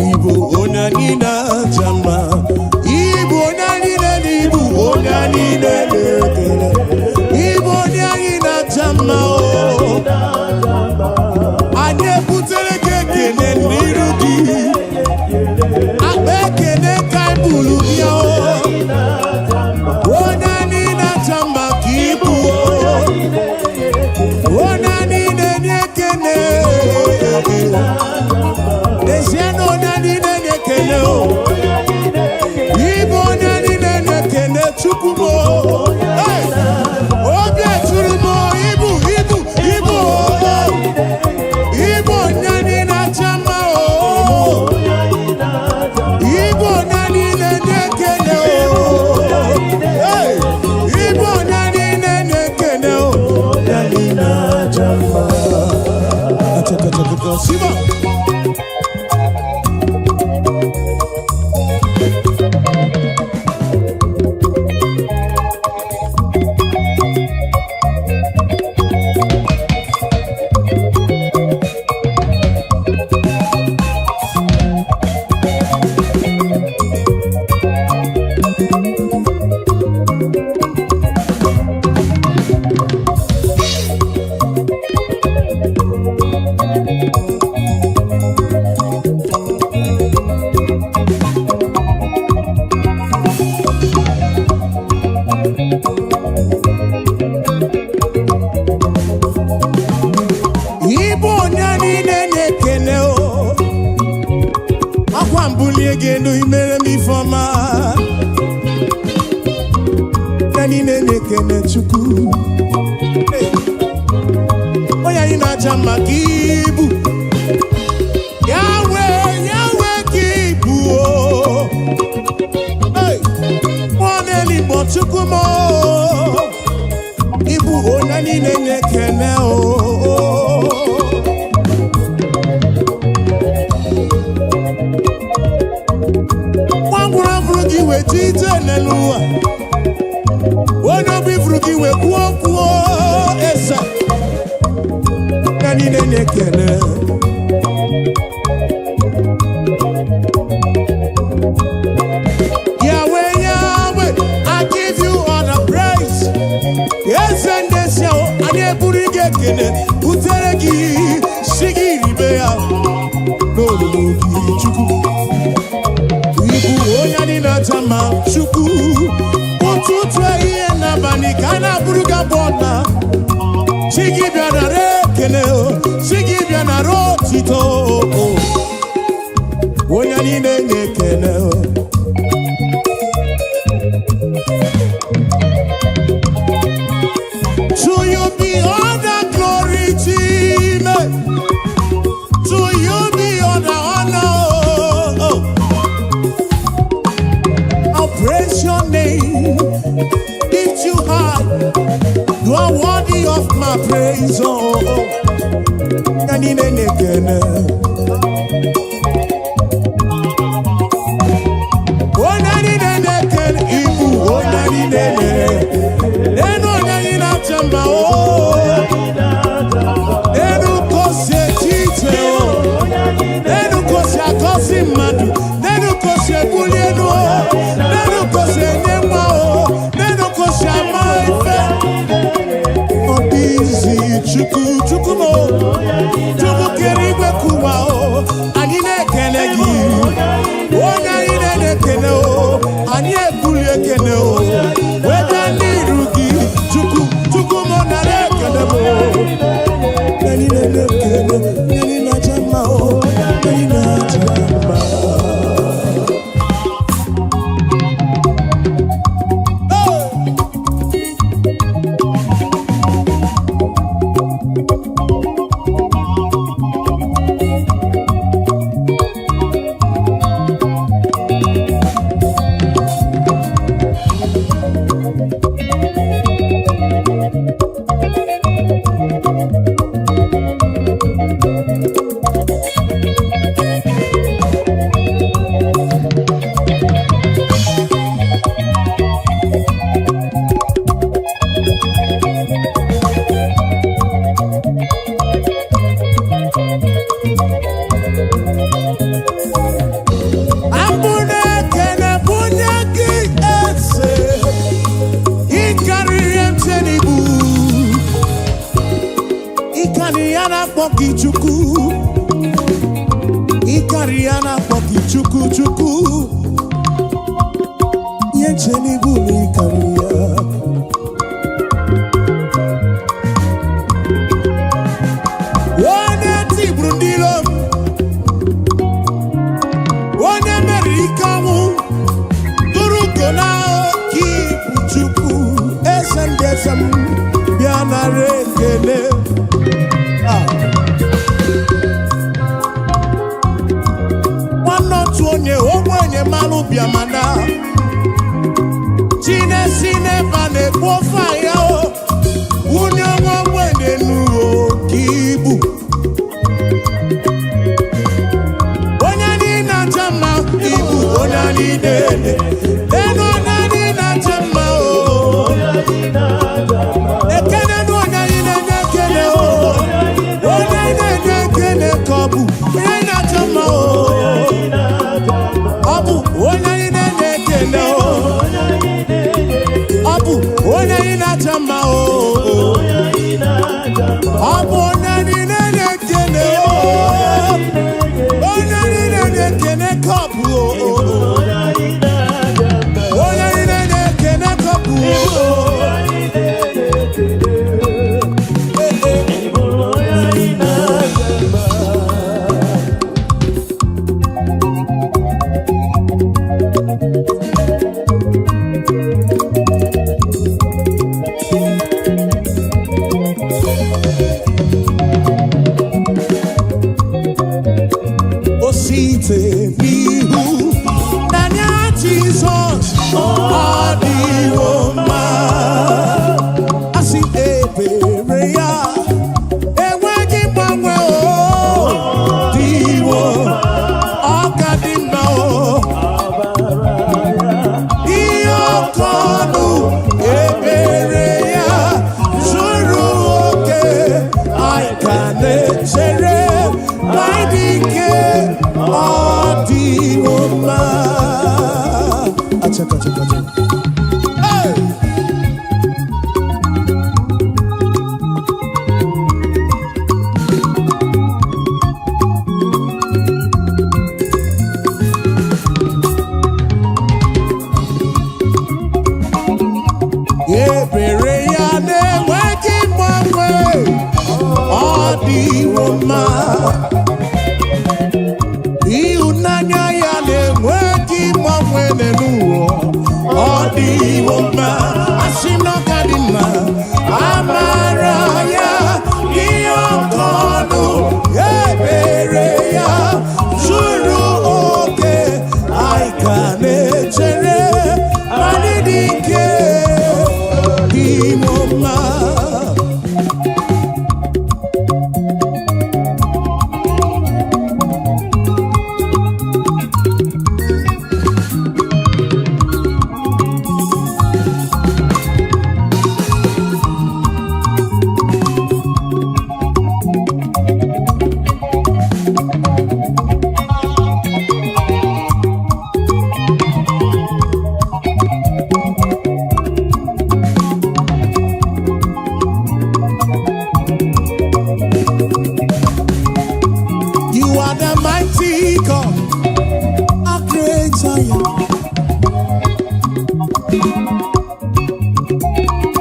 Speaker 1: Ibu onani na chama, Ibu onani nekene, Ibu onani na chama o. Anye putere kekene nirugi, abekene kai bulu ya o. Onani na chama kibu o. Onani nekene, Desiano onani nekene o. Ibu onani nekene chukumo. Hey, obie churumo ibu. Ibu onani na chama o. Ibu onani nekene o. Hey, Ibu onani nekene o. Onani na chama. Siva. Gendo imere mi foma Nani nene kene chuku Oya ina chama kibu Yahweh kibu Hey, mwane libo chuku mo Ibu onani nenye kene o. Wangura frugi we tite nelua. Ono bi frugi we kuo esa. Nani nenye kene. Yahweh, Yahweh, I give you all the praise. Yes, and this show, I never get Uteregi, Shigiri Bea, no, Chuku. Ibu Oyani Natama, Chuku, Utu Tray and Nabani, Kana Buruga Bona, Shigibiana Rekeneo, Shigibiana Rotito, Oyani Nekeneo. To you be all the glory, Jesus. To you be all the honor. I'll praise your name. Lift you high. You are worthy of my praise. Chamba oh, enu kose chite oh, enu kose akosi madu, enu kose bulienu oh, enu kose nyemwa oh, enu kose amaife. Obizi chuku mo, chuku kerigwe kuwa oh, anine kenegi, onya ine kene oh, anye bulie kene oh, weda nirugi chuku. Ikariana poki chuku Yencheni buli karia Wane tibrundilo Wane merikamu Turukona ki chuku Esendesam Biana rekele Onye ogbenye malu biamana Chinesi bane kwofa ya o Unye ogbenye nuo kibu Onye ni na jama ibu Onye ni dede Eno onye ni na jama o Ekene nu onye ni nekene o Onye ni nekene kobu Onye ni na jama o Abu, onye ina nekene o. Abu, onye ina jama o. Abu, onye ina nekene o. Onye ina nekene kabu o. Onye ina nekene kabu o. Osite bihu Nanya Jesus Adi Roma ọdịwọma ịhụnanya ya na-enweghị mgbanwe n'ụwa ọdịwọma asị na ọ ka dị mma amara ya ihe ọkọnụ ebere ya zuru oke anyị ka na-echere anyị dị ike ọdịwọma.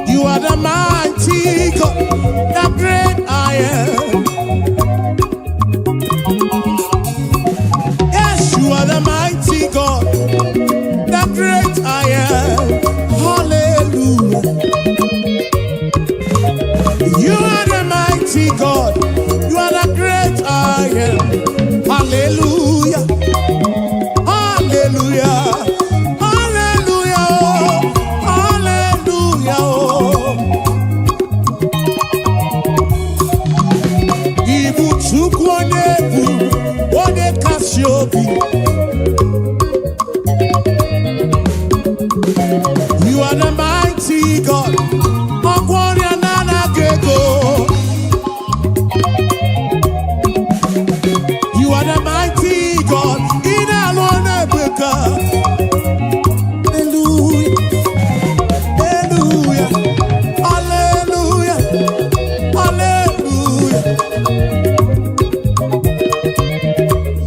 Speaker 1: You are the mighty God, the great I am. Yes, you are the mighty God, the great I am. Hallelujah. You are the mighty God, you are the great I am. Hallelujah. Hallelujah. You are the mighty God. You are the mighty God. In Alonebeka. Hallelujah. Hallelujah. Hallelujah.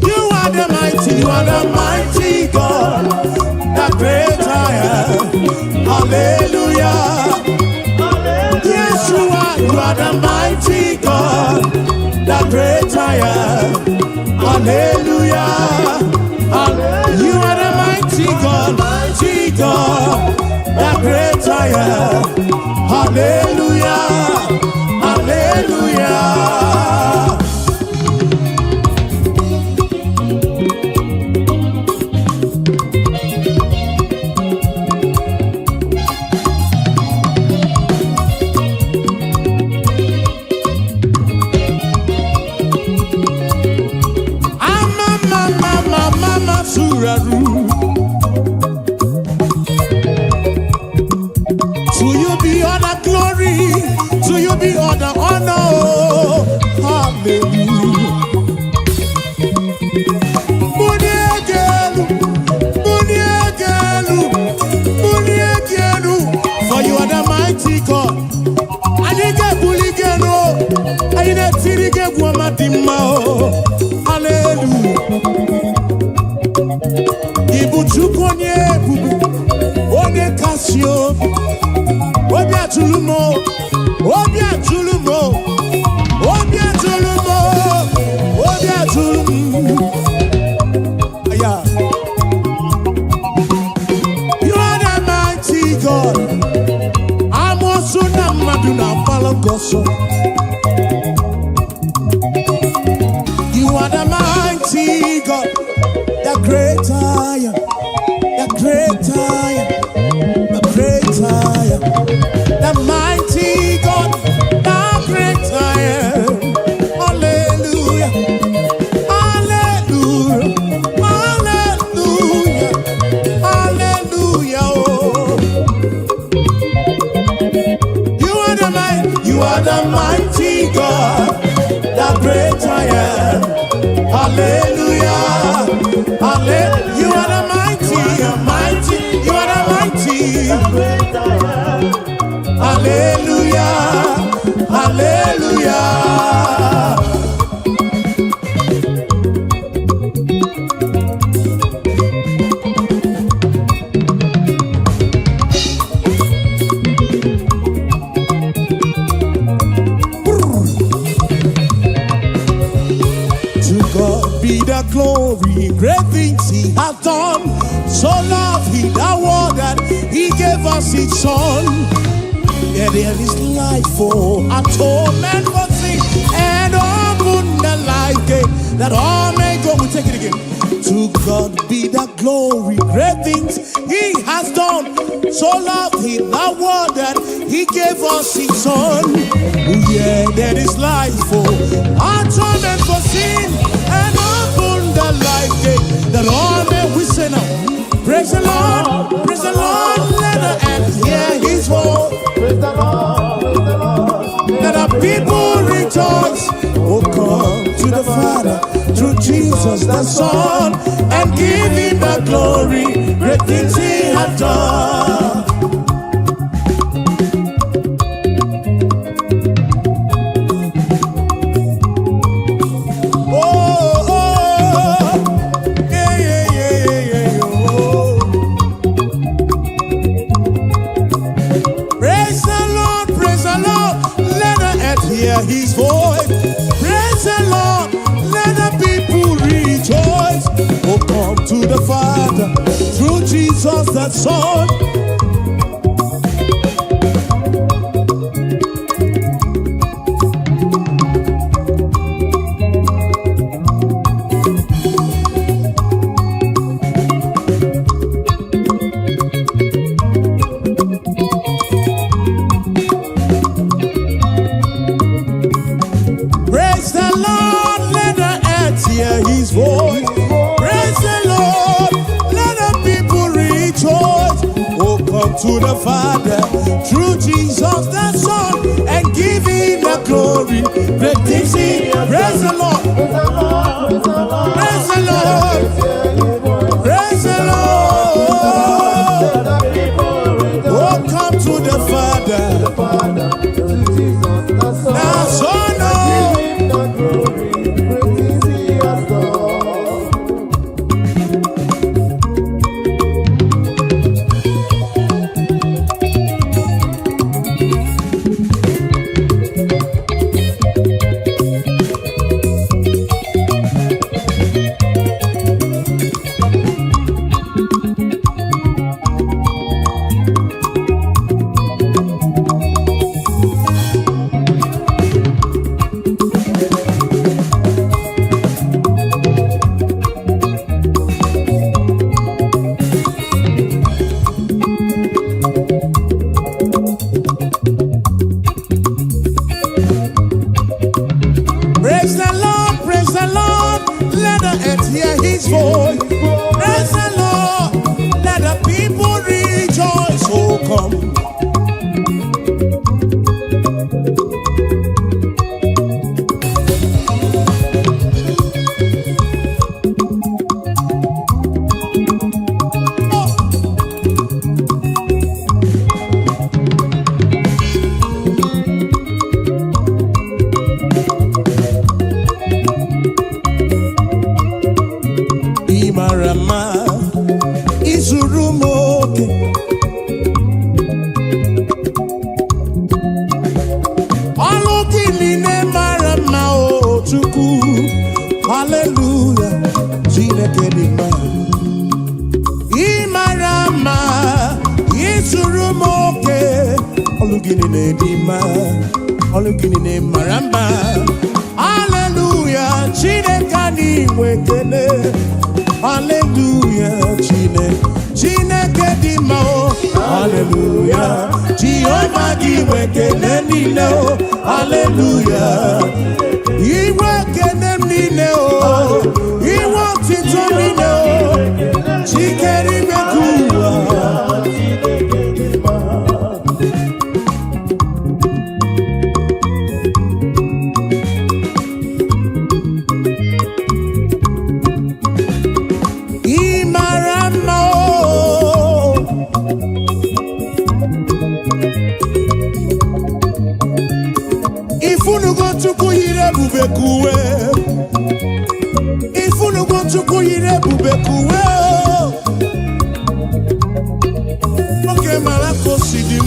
Speaker 1: You are the mighty God, the great I am. Hallelujah. Yes, you are the mighty God, the great I am. Hallelujah. You are the mighty God, the great I am. Hallelujah. Hallelujah. To you be all the glory, to you be all the honor. Hallelujah. For you are the mighty God. I didn't get buligeno. I didn't see the get womadima. Hallelujah. Ibuchukonye bubu, one kasio, obia tulumo, obia tulumo, obia tulumo, obia tulumo. Yeah. You are the mighty God. I'm also not maduna palagoso. You are the mighty God. The great I am, the great I am, the great I am, the mighty God, the great I am. Hallelujah, hallelujah, hallelujah, hallelujah. Oh. You are the mighty God, the great I am. Hallelujah. Hallelujah. You are the mighty, you are the mighty. Hallelujah. Hallelujah. his son. Yeah, there is life for atonement for sin, and open the life gate that all may go. We take it again. To God be the glory, great things he has done. So loved he the world that he gave us his son. Yeah, there is life for atonement for sin, and open the life gate that all may. We say now, praise the Lord, let the earth hear his voice.
Speaker 2: Praise the Lord,
Speaker 1: Let the people rejoice. Oh, come to the Father through Jesus the Son, and give him the glory, great things he has done. His voice, praise the Lord, let the people rejoice. Oh, come to the Father through Jesus the Son. His voice, praise the Lord, let the people rejoice. Oh, come to the Father through Jesus the Son, and give him the glory. Great things he, praise the Lord, praise the Lord, praise the Lord. Oh, come to the Father, now Son. Praise the Lord, let the earth hear his voice. Praise the Lord, let the people rejoice. Oh, come. Marama Izurumoke Alokiline Marama O Chuku Hallelujah Jineke Dima Imarama Izurumoke Alokiline Dima Alokiline Marama Hallelujah Jineke Niwekele Hallelujah, Chineke dima o. Hallelujah, Jehovah giwekele nile o. Hallelujah, iwekele nile o. Iwo tito nile o. Chikeri mekuwa. Bubekuwe, if you want to go yire bubekuwe, okay, malako sidim.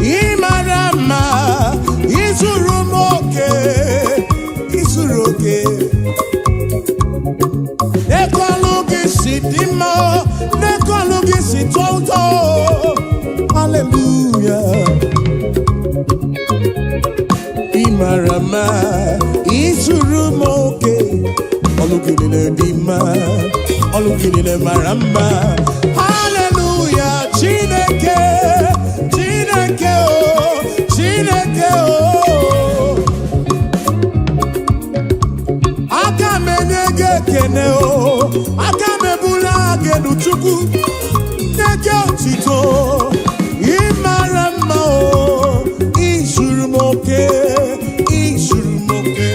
Speaker 1: Imarama, Izurumoke, Izuroke. Ekologi hallelujah. Imarama, isurumoke, olukinile dima, olukinile marama. Hallelujah, Chineke, Chineke oh, Chineke oh. Akamenege kene oh, akamebula genu chuku, nege otito. Imarama oh, isurumoke, isurumoke.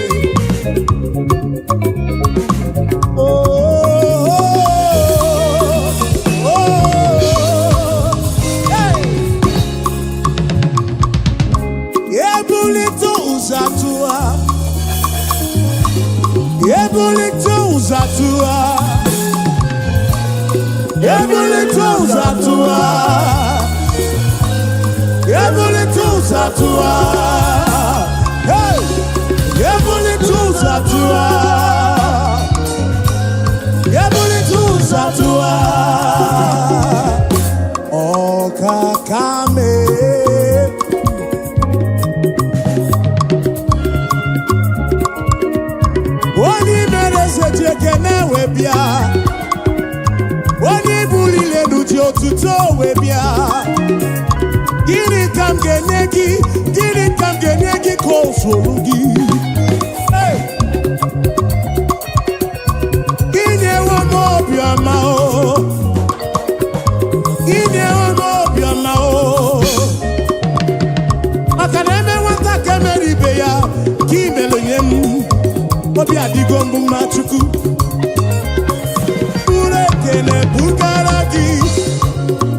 Speaker 1: Ebulito uzatua, ebulito uzatua, ebulito uzatua, hey, ebulito uzatua, ebulito uzatua, okakame. Wani bulile nuti otuto webia. Gini kam genyegi konsorugi. Hey. Gini wamo biama o. Gini wamo biama o. Makaneme wata kemeri beya. Kimelo yemu. Obi adigombu machuku. Kene bugaragi,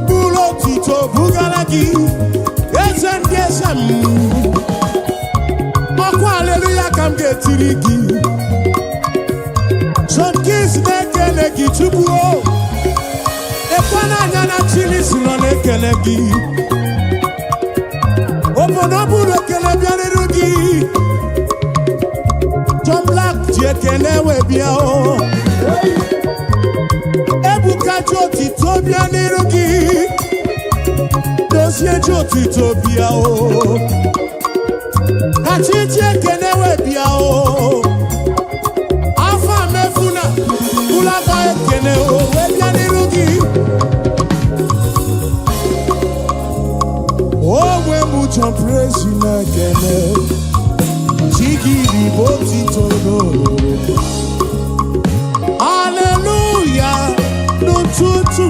Speaker 1: bulo tito bugaragi, esem, moko hallelujah kam getirigi. Some kids nekele gitubuo, ekwana nyana chili sino nekele gi. Oponobu nekele bianerugi, John Black jekene webiao. Joti tobia nirugi, dosie joti tobia o. Hachiche kenewe bia o. Afa mefuna, ulaba kene o. Webia nirugi. Oh, we mucho praise na kene. Chigi di boti todo. Hallelujah. Tutu,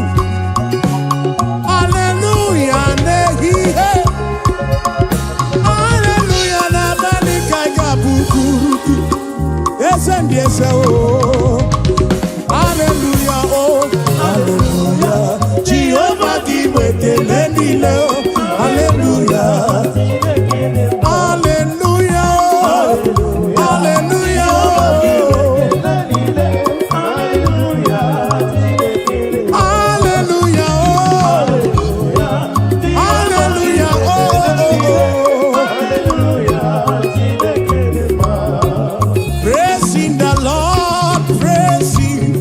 Speaker 1: hallelujah, nehi, hallelujah, na banika gabukuruki, esendi ese oh, hallelujah, oh, hallelujah, Jehovah giwe keleni leo, hallelujah, hallelujah, hallelujah. Praising the Lord, praising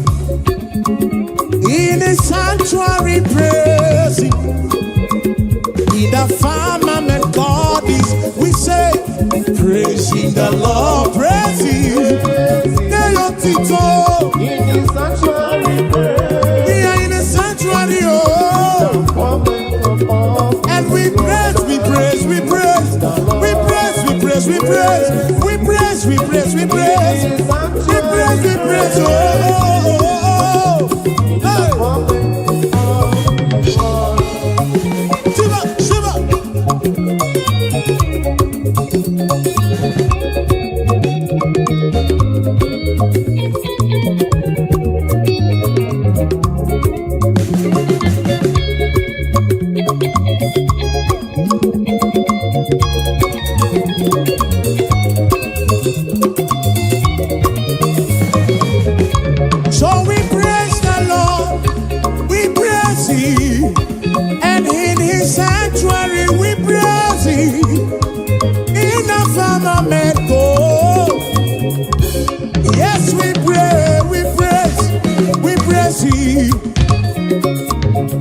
Speaker 1: Tito.
Speaker 2: In the sanctuary,
Speaker 1: We are in the sanctuary, oh. And we praise, we praise, we praise, we praise, we praise, we praise, we praise, we praise, we praise, we praise, we praise, oh. Shiva, Shiva.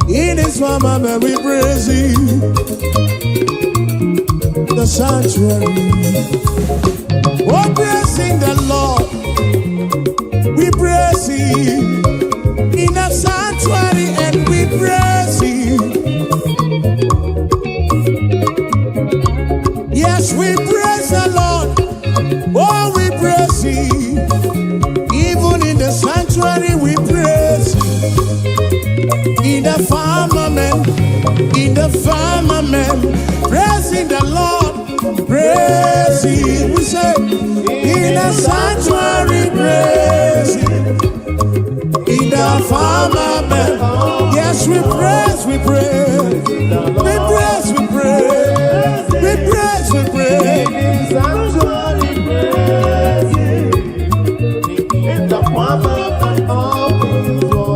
Speaker 1: In His firmament we praise Him. The sanctuary. Oh, praising the Lord. We praise Him. In the sanctuary and we praise Him. Yes, we praise the Lord. Oh, we praise Him. Even in the sanctuary we praise Him. In the firmament, praising the Lord, praise Him. We say, in the sanctuary, praise Him. In the firmament, yes, we praise, we praise, we praise, we praise, we praise, we praise.
Speaker 2: In the sanctuary, praise Him. In the firmament of His word.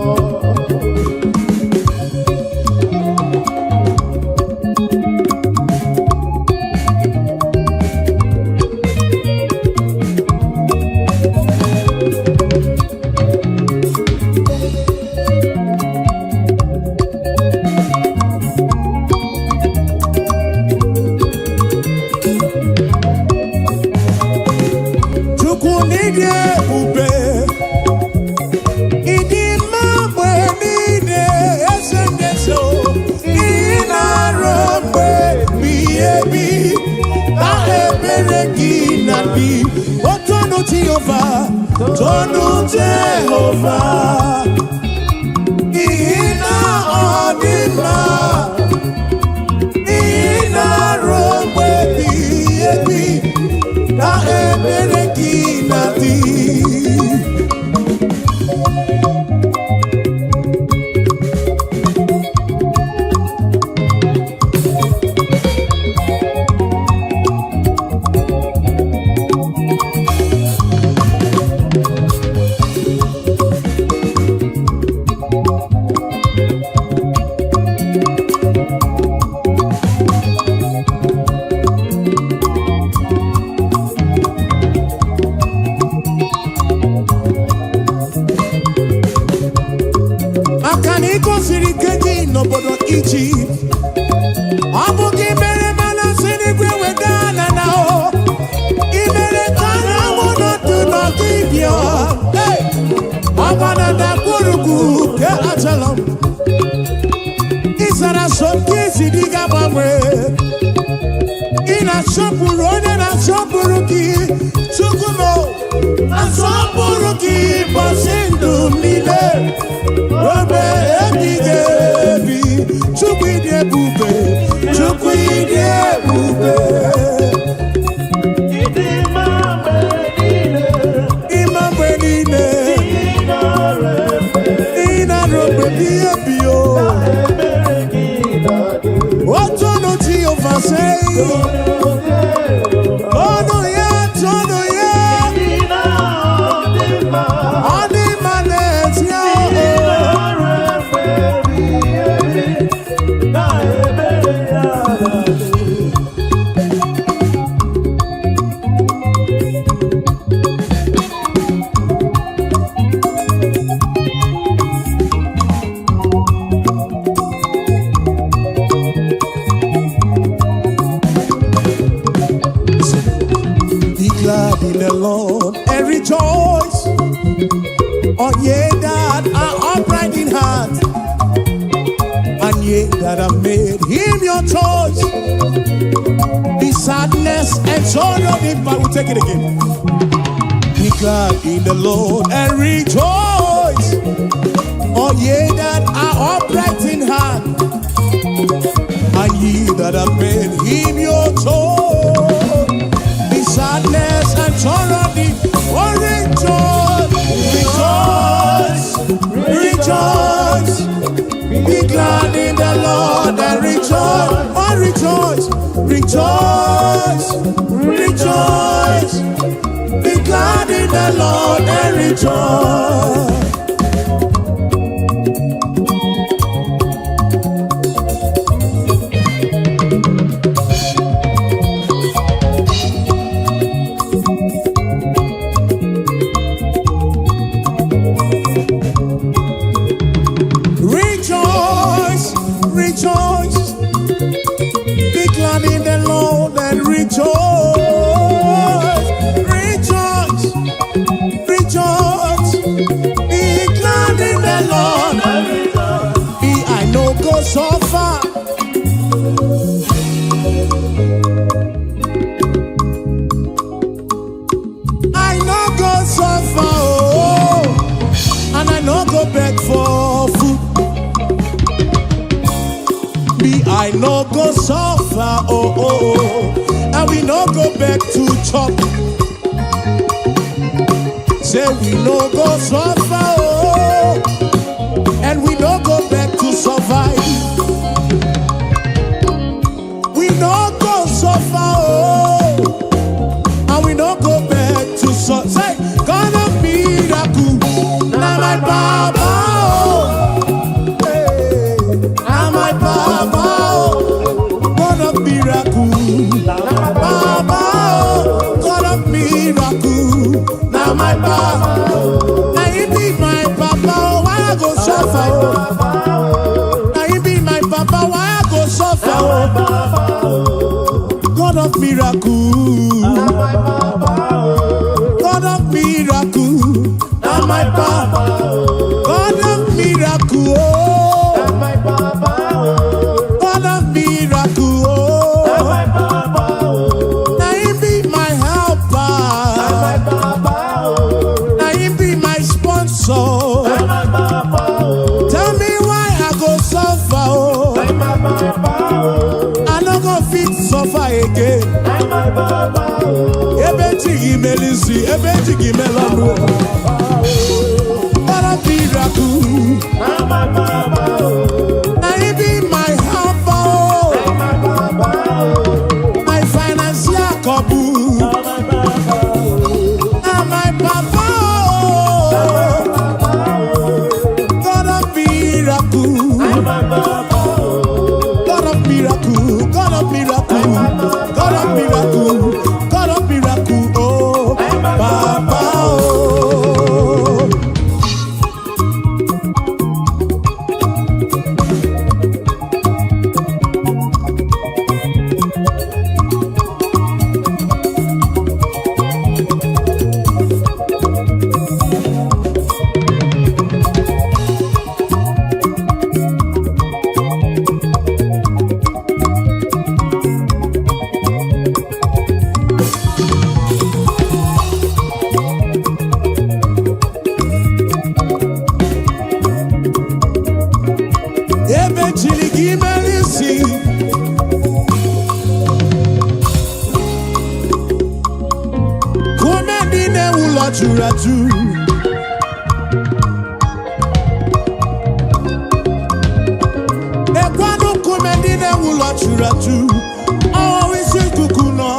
Speaker 1: Tonu Jehovah, Ina Odima, Ina Robe Biebi, Na Ebereki Nati. Egypt. Abuja mere mana sinigwe wedana now. Imere kana wono to not give you. Hey, Agana da kuruku ke achalam. Isara sonke sidiga bamwe. Ina shopurone na shopuruki. Chukumo na shopuruki pasindum nile. Robe ebigebi. Chukwide bube, Chukwide bube. Imambe nine, Ina robe biyo. Otono ti oversay. Tono ya. Adi manet ya. In the Lord and rejoice, oh ye that are upright in heart, and ye that have made Him your choice. The sadness and sorrow, if I will take it again. Be glad in the Lord and rejoice, oh ye that are upright in heart, and ye that have made Him your choice. Sadness and sorrow, oh rejoice, rejoice, be glad in the Lord and rejoice, oh rejoice, rejoice, be glad in the Lord and rejoice. Rejoice. rejoice, rejoice, rejoice. Be glad in the Lord. Be I no go so far. I no go so far, oh, and I no go beg for food. Be I no go so far, oh, oh, oh, and we no go back to chop. Say we no go so far, oh, and we no go back to survive. We no go so far, oh, and we no go back to survive. Say, God of miracle, now my Baba, oh, hey, now my Baba, oh, God of miracle, now my Baba, oh, God of miracle, now my Baba, now you be my Papa, oh, why I go suffer, oh, now you be my Papa, why I go suffer, oh, God of miracle, God of miracle, now my Papa, God of miracle, oh, God of miracle, oh, now you be my helper, now you be my sponsor. Tell me why I go suffer, oh, I no go fit suffer again. Ebe chigi melisi, ebe chigi melano. God of miracle, now you be my helper, oh, my financial couple. Now my Papa, oh, God of miracle, God of miracle, God of miracle, God of miracle, God of miracle, oh, Papa, oh. Ebe chiligi melisi, kumedine ulo churatu. Ekwanu kumedine ulo churatu. Oh, isi kukuno.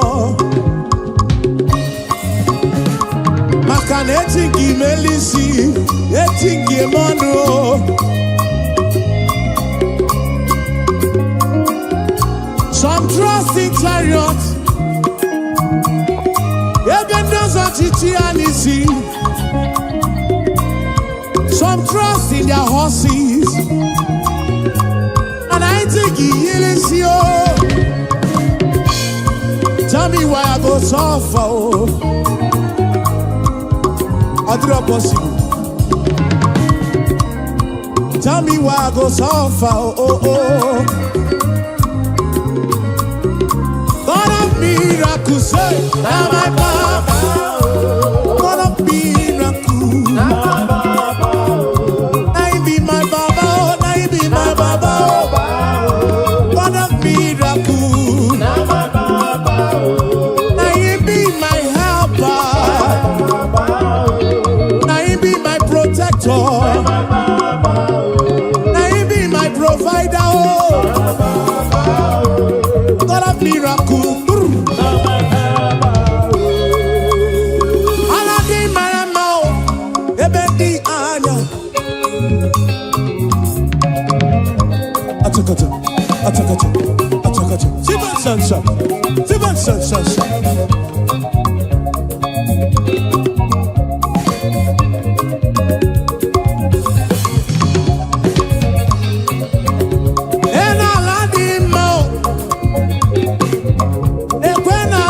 Speaker 1: Makane etingi melisi, etingi mono. Some trust in chariots, even those on Chichianisi. Some trust in their horses, and I think he is you. Tell me why I go suffer, oh, I do not possible. Tell me why I go suffer, oh, oh, oh. God of miracle, say, now my Papa, God of miracle, now you be my Baba, now you be my Baba, God of miracle, now you be my helper, now you be my protector, now you be my provider, oh, God of miracle. Atakacha. Sivan Sansa. Ena ladimo. Ekwena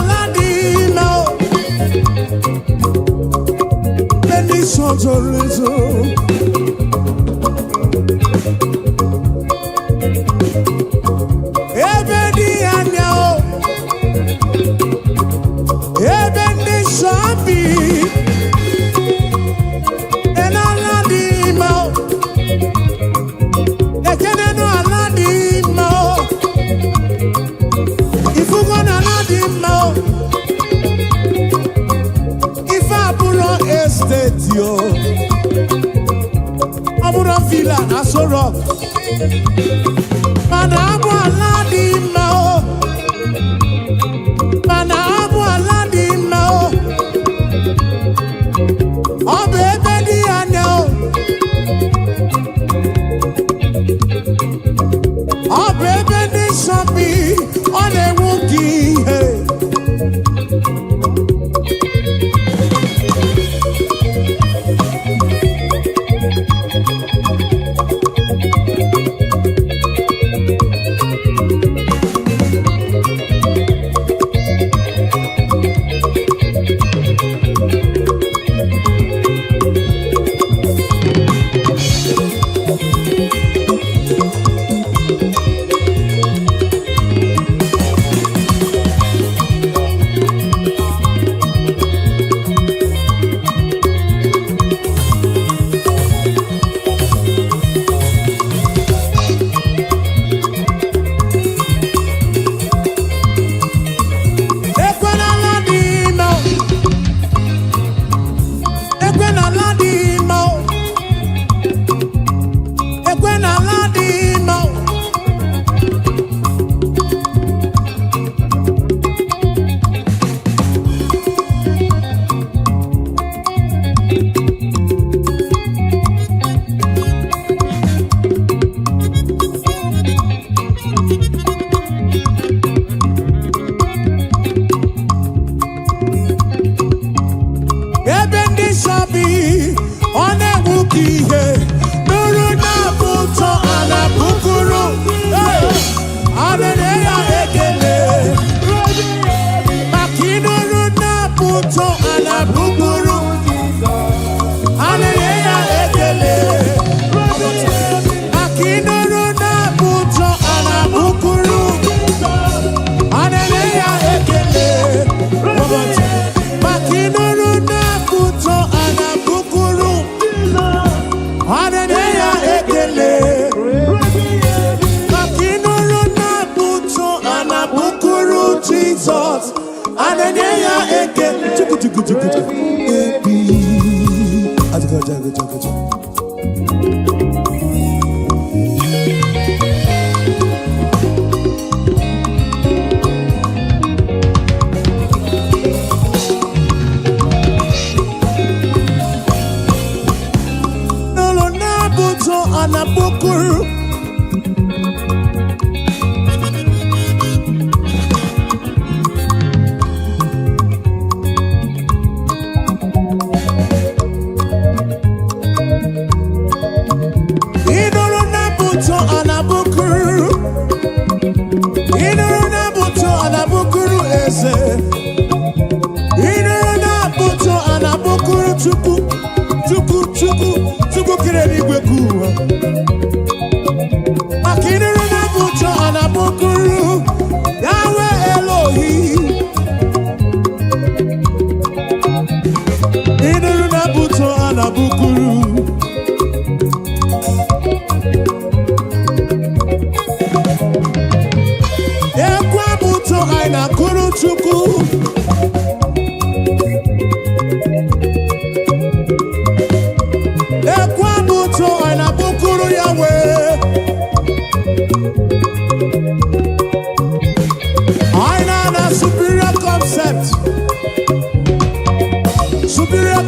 Speaker 1: Mana abu aladi mao. Mana abu aladi mao. Obe bedi aneo. Obe bedi shopi. One wuki hey.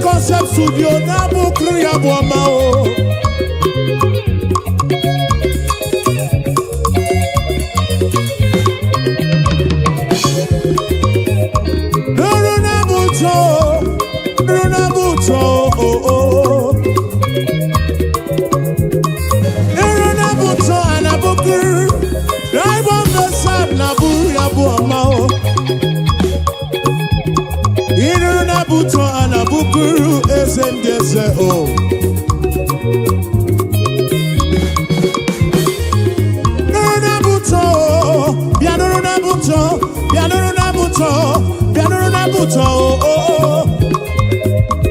Speaker 1: Koncept studio na bukuru ya bwama o. Nuru na buto oh. Nuru na buto anabukuru. Drive on the side na buru ya bwama o. Nuru na buto anabukuru esendese o. Nuru na buto, nuru na buto oh.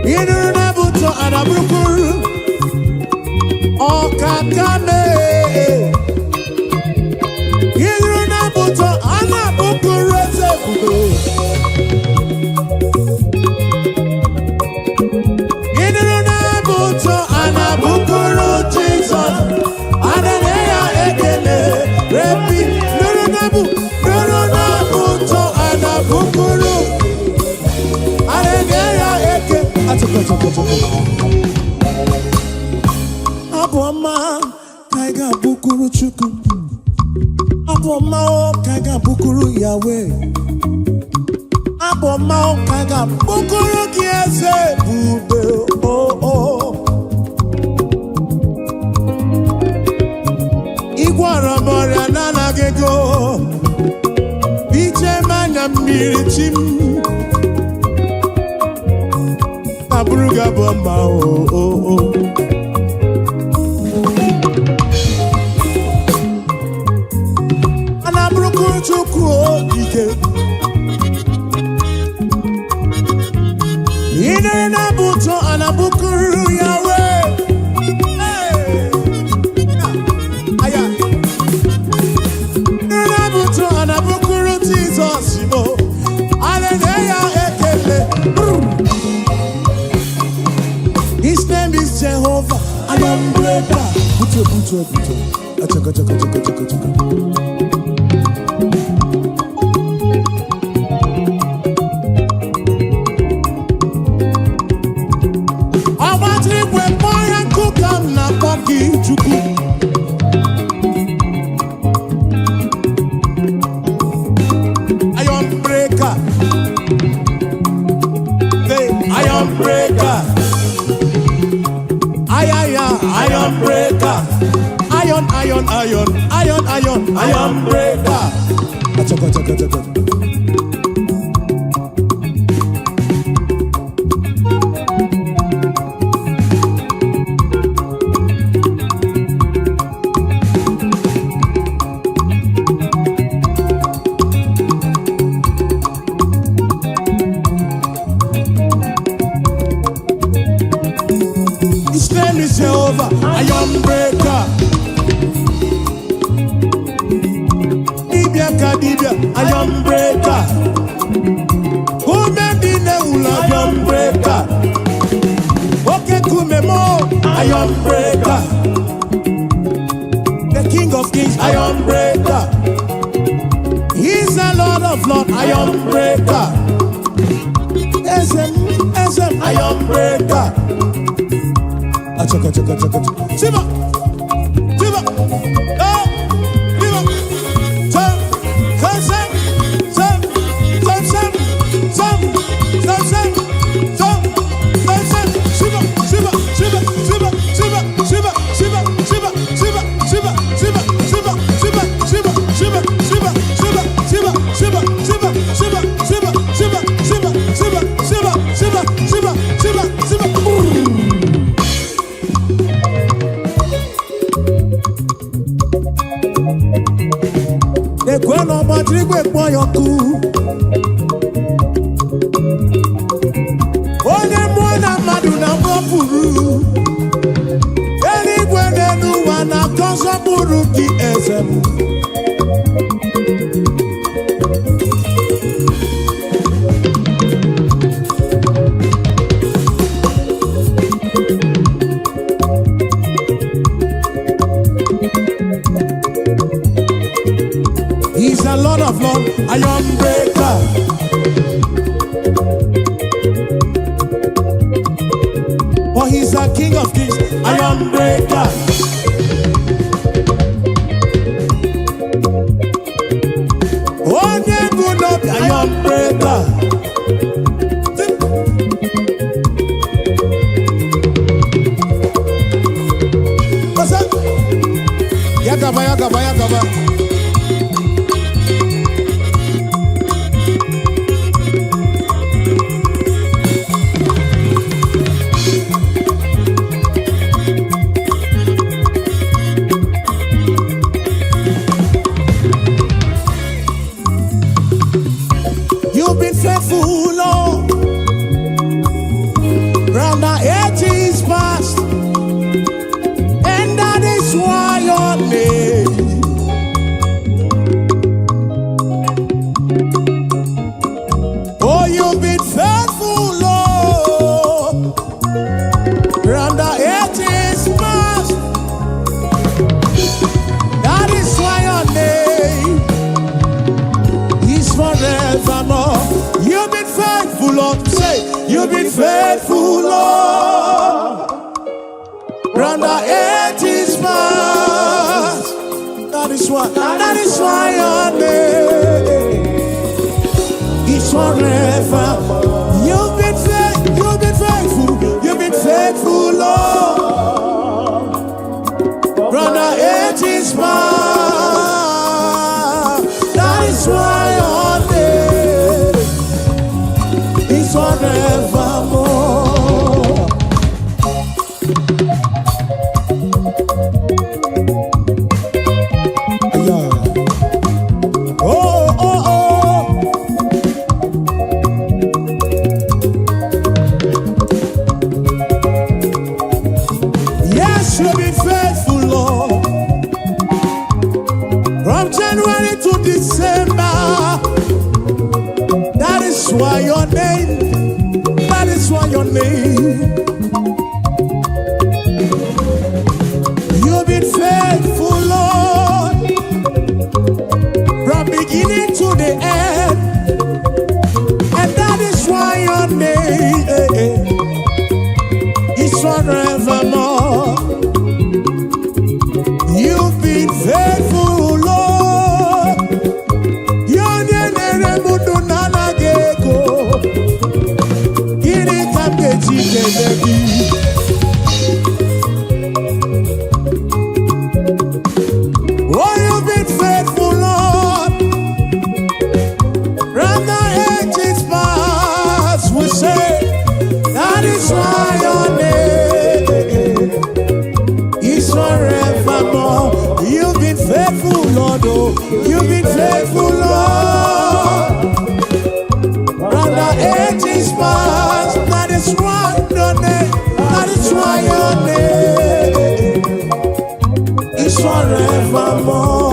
Speaker 1: Nuru na buto anabukuru okakame. Nuru na buto anabukuru esefudo. Nuru na buto nebu nuruna buto anabukuru aregeya eke atoko aboma kaiga bukuru chuku aboma kaiga bukuru Yahweh aboma kaiga bukuru kiese bube Igwara moria nana gego Biche mana mirichim Abruga bomba Anabruku chuku ike Ine nabuto anabukuru Yahweh His name is Jehovah. I am breaker. Buto. Achaka. I want to live with boy and cook and not pumpkin chuku. Iron breaker. Iron breaker. Iron breaker. Iron breaker. Achaka. His name is Jehovah, Iron breaker. Dibia, Iron breaker. Kumedine ula, Iron breaker. Oke kumemo, Iron breaker. The King of Kings, Iron breaker. He's the Lord of Lords, Iron breaker. SM, Iron breaker. Achaka. Siba. Oh, Siba. Ekweno matrigwe kpoyoku Onye mwana madu na mwapuru Eligwe nenu wana koso buru ki ezemu He's a Lord of Lords, Iron breaker. Oh, he's a King of Kings, Iron breaker. Oh, good up, Iron breaker. What's up? Yakaba. You've been faithful, Lord. Round the ages past, and that is why your name You've been faithful, Lord. From the ages past. That is why your name is forever. You've been faithful, Lord. From the ages past. That is why your name is forevermore. You've been faithful, Lord. From January to December. That is why your name. You've been faithful, Lord. From beginning to the end. And that is why your name is forevermore. You've been faithful, Lord. Your name mudu nana geko. Kini kamke chikedebi. Oh, you've been faithful, Lord. From the ages past, we say that is why your name is forevermore. You've been faithful, Lord. Oh, you've been faithful, Lord. From the ages past, that is why your name, is forevermore.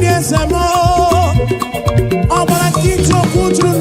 Speaker 1: Yes, I'm all. Oh, but I keep your foot to the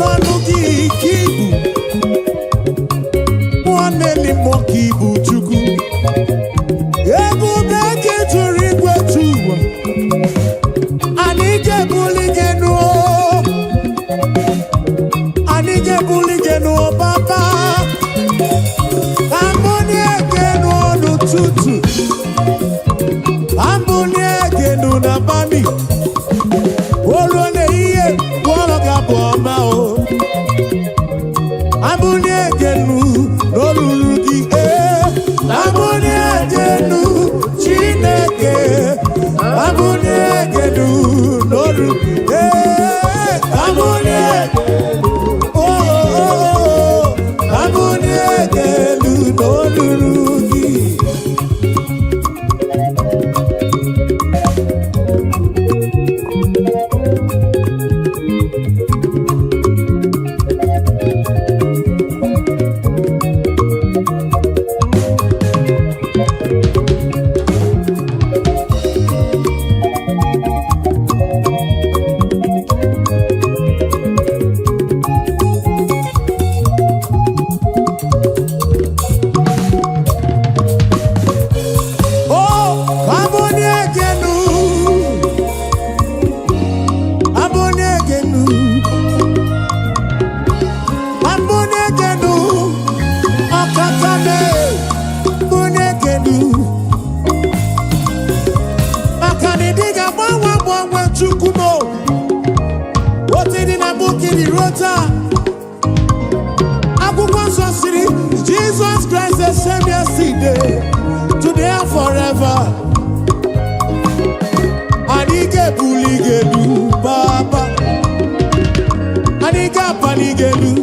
Speaker 1: Chukumo. What did in a book in the rota? City, Jesus Christ the same yesterday, today and forever. Anike buligelu Papa, Anika panigelu.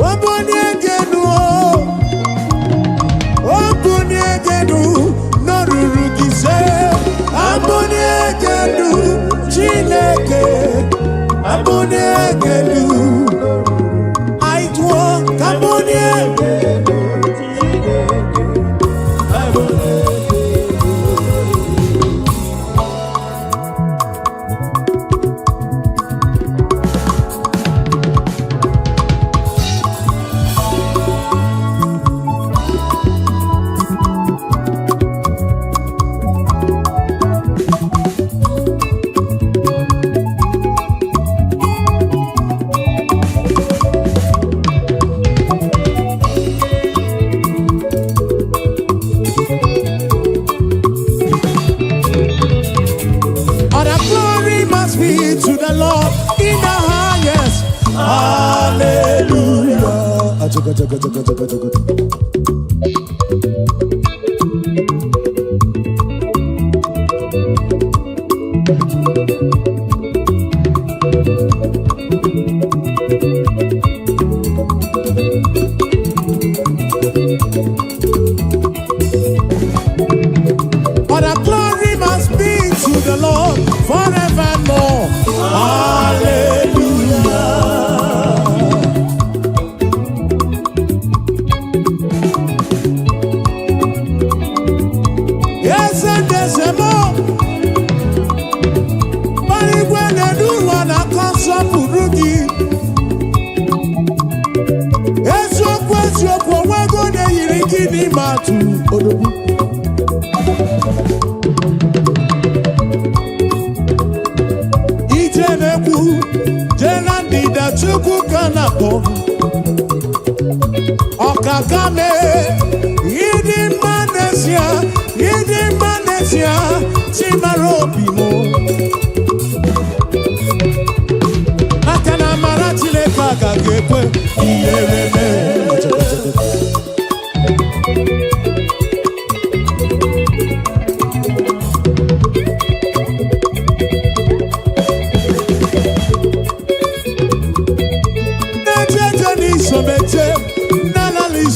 Speaker 1: Wabonyegenu, Wabonyegenu, Norurugise. Abonyegenu, Chineke, Abonyegenu. Okakame, Yidi Manesia, Chimarobimo. Akana Maratile Kaka Gekwe, Iyereme.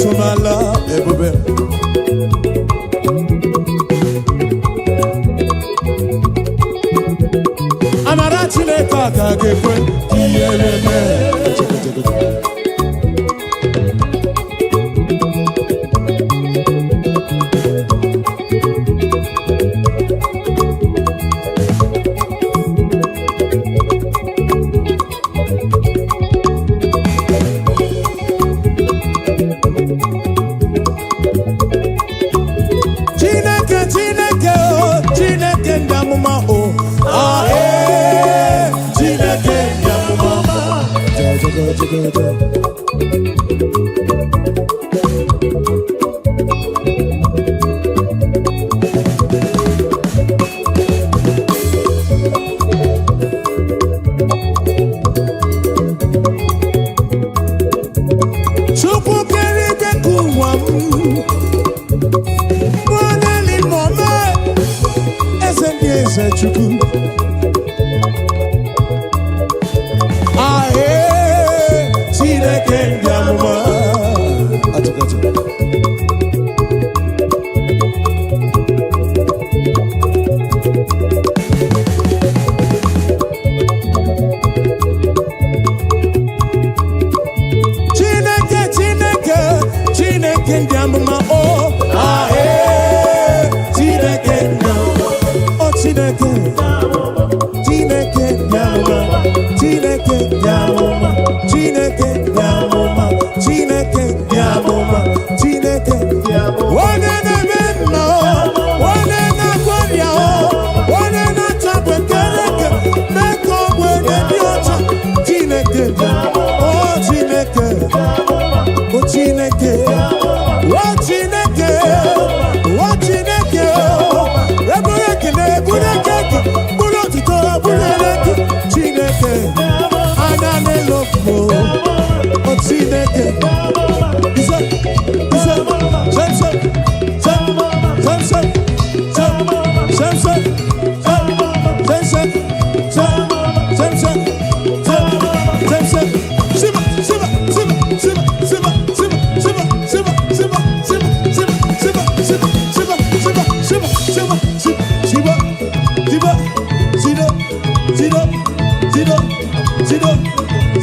Speaker 1: Somala, Ebube. Amaratile Kaka Gekwe, Iyereme. Chineke, Shiba, Shiba, Shido, Shido, Shido, Shido,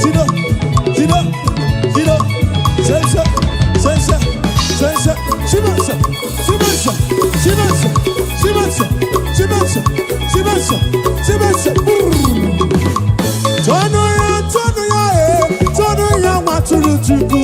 Speaker 1: Shido, Shido, Shido, Sensa, Sensa, Sensa, Shibansa, Shibansa, Shibansa, Shibansa, Shibansa, Shibansa, Shibansa. Tono ya, matulu tuku.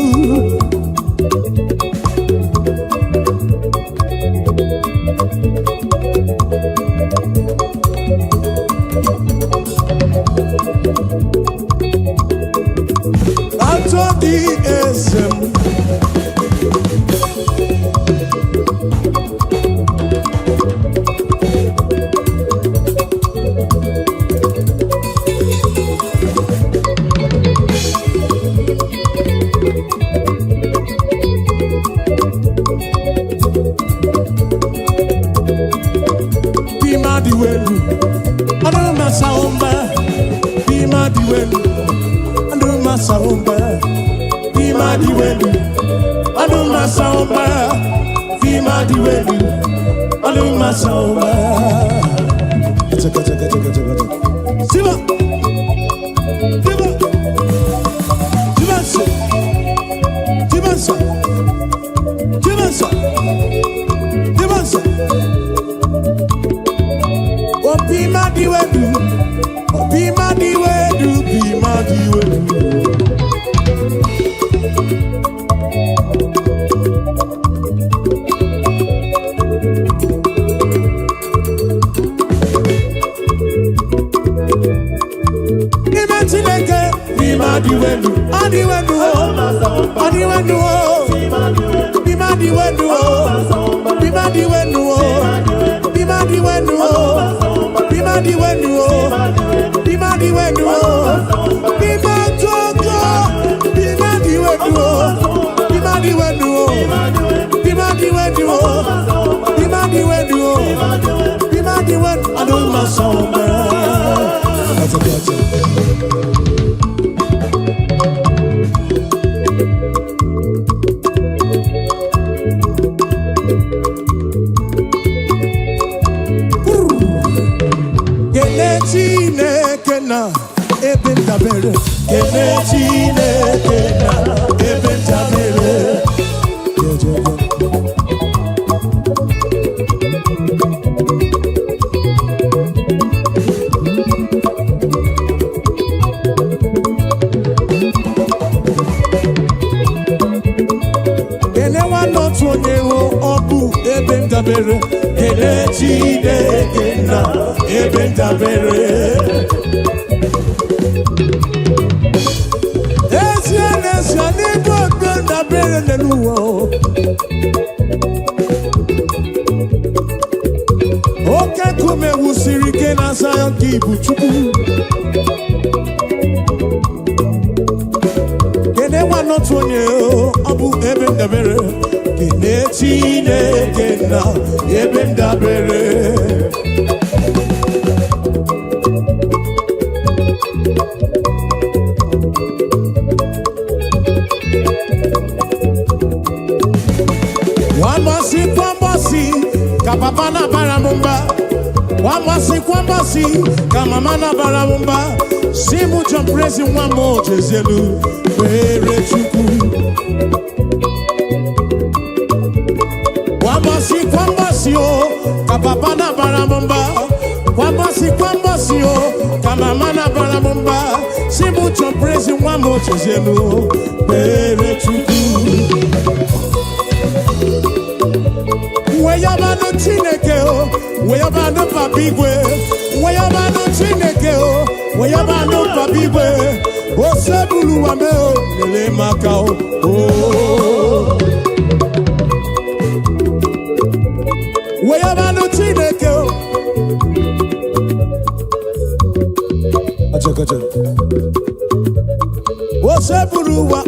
Speaker 2: What's up,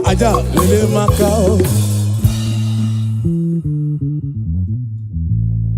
Speaker 2: Aja, Lele Macao?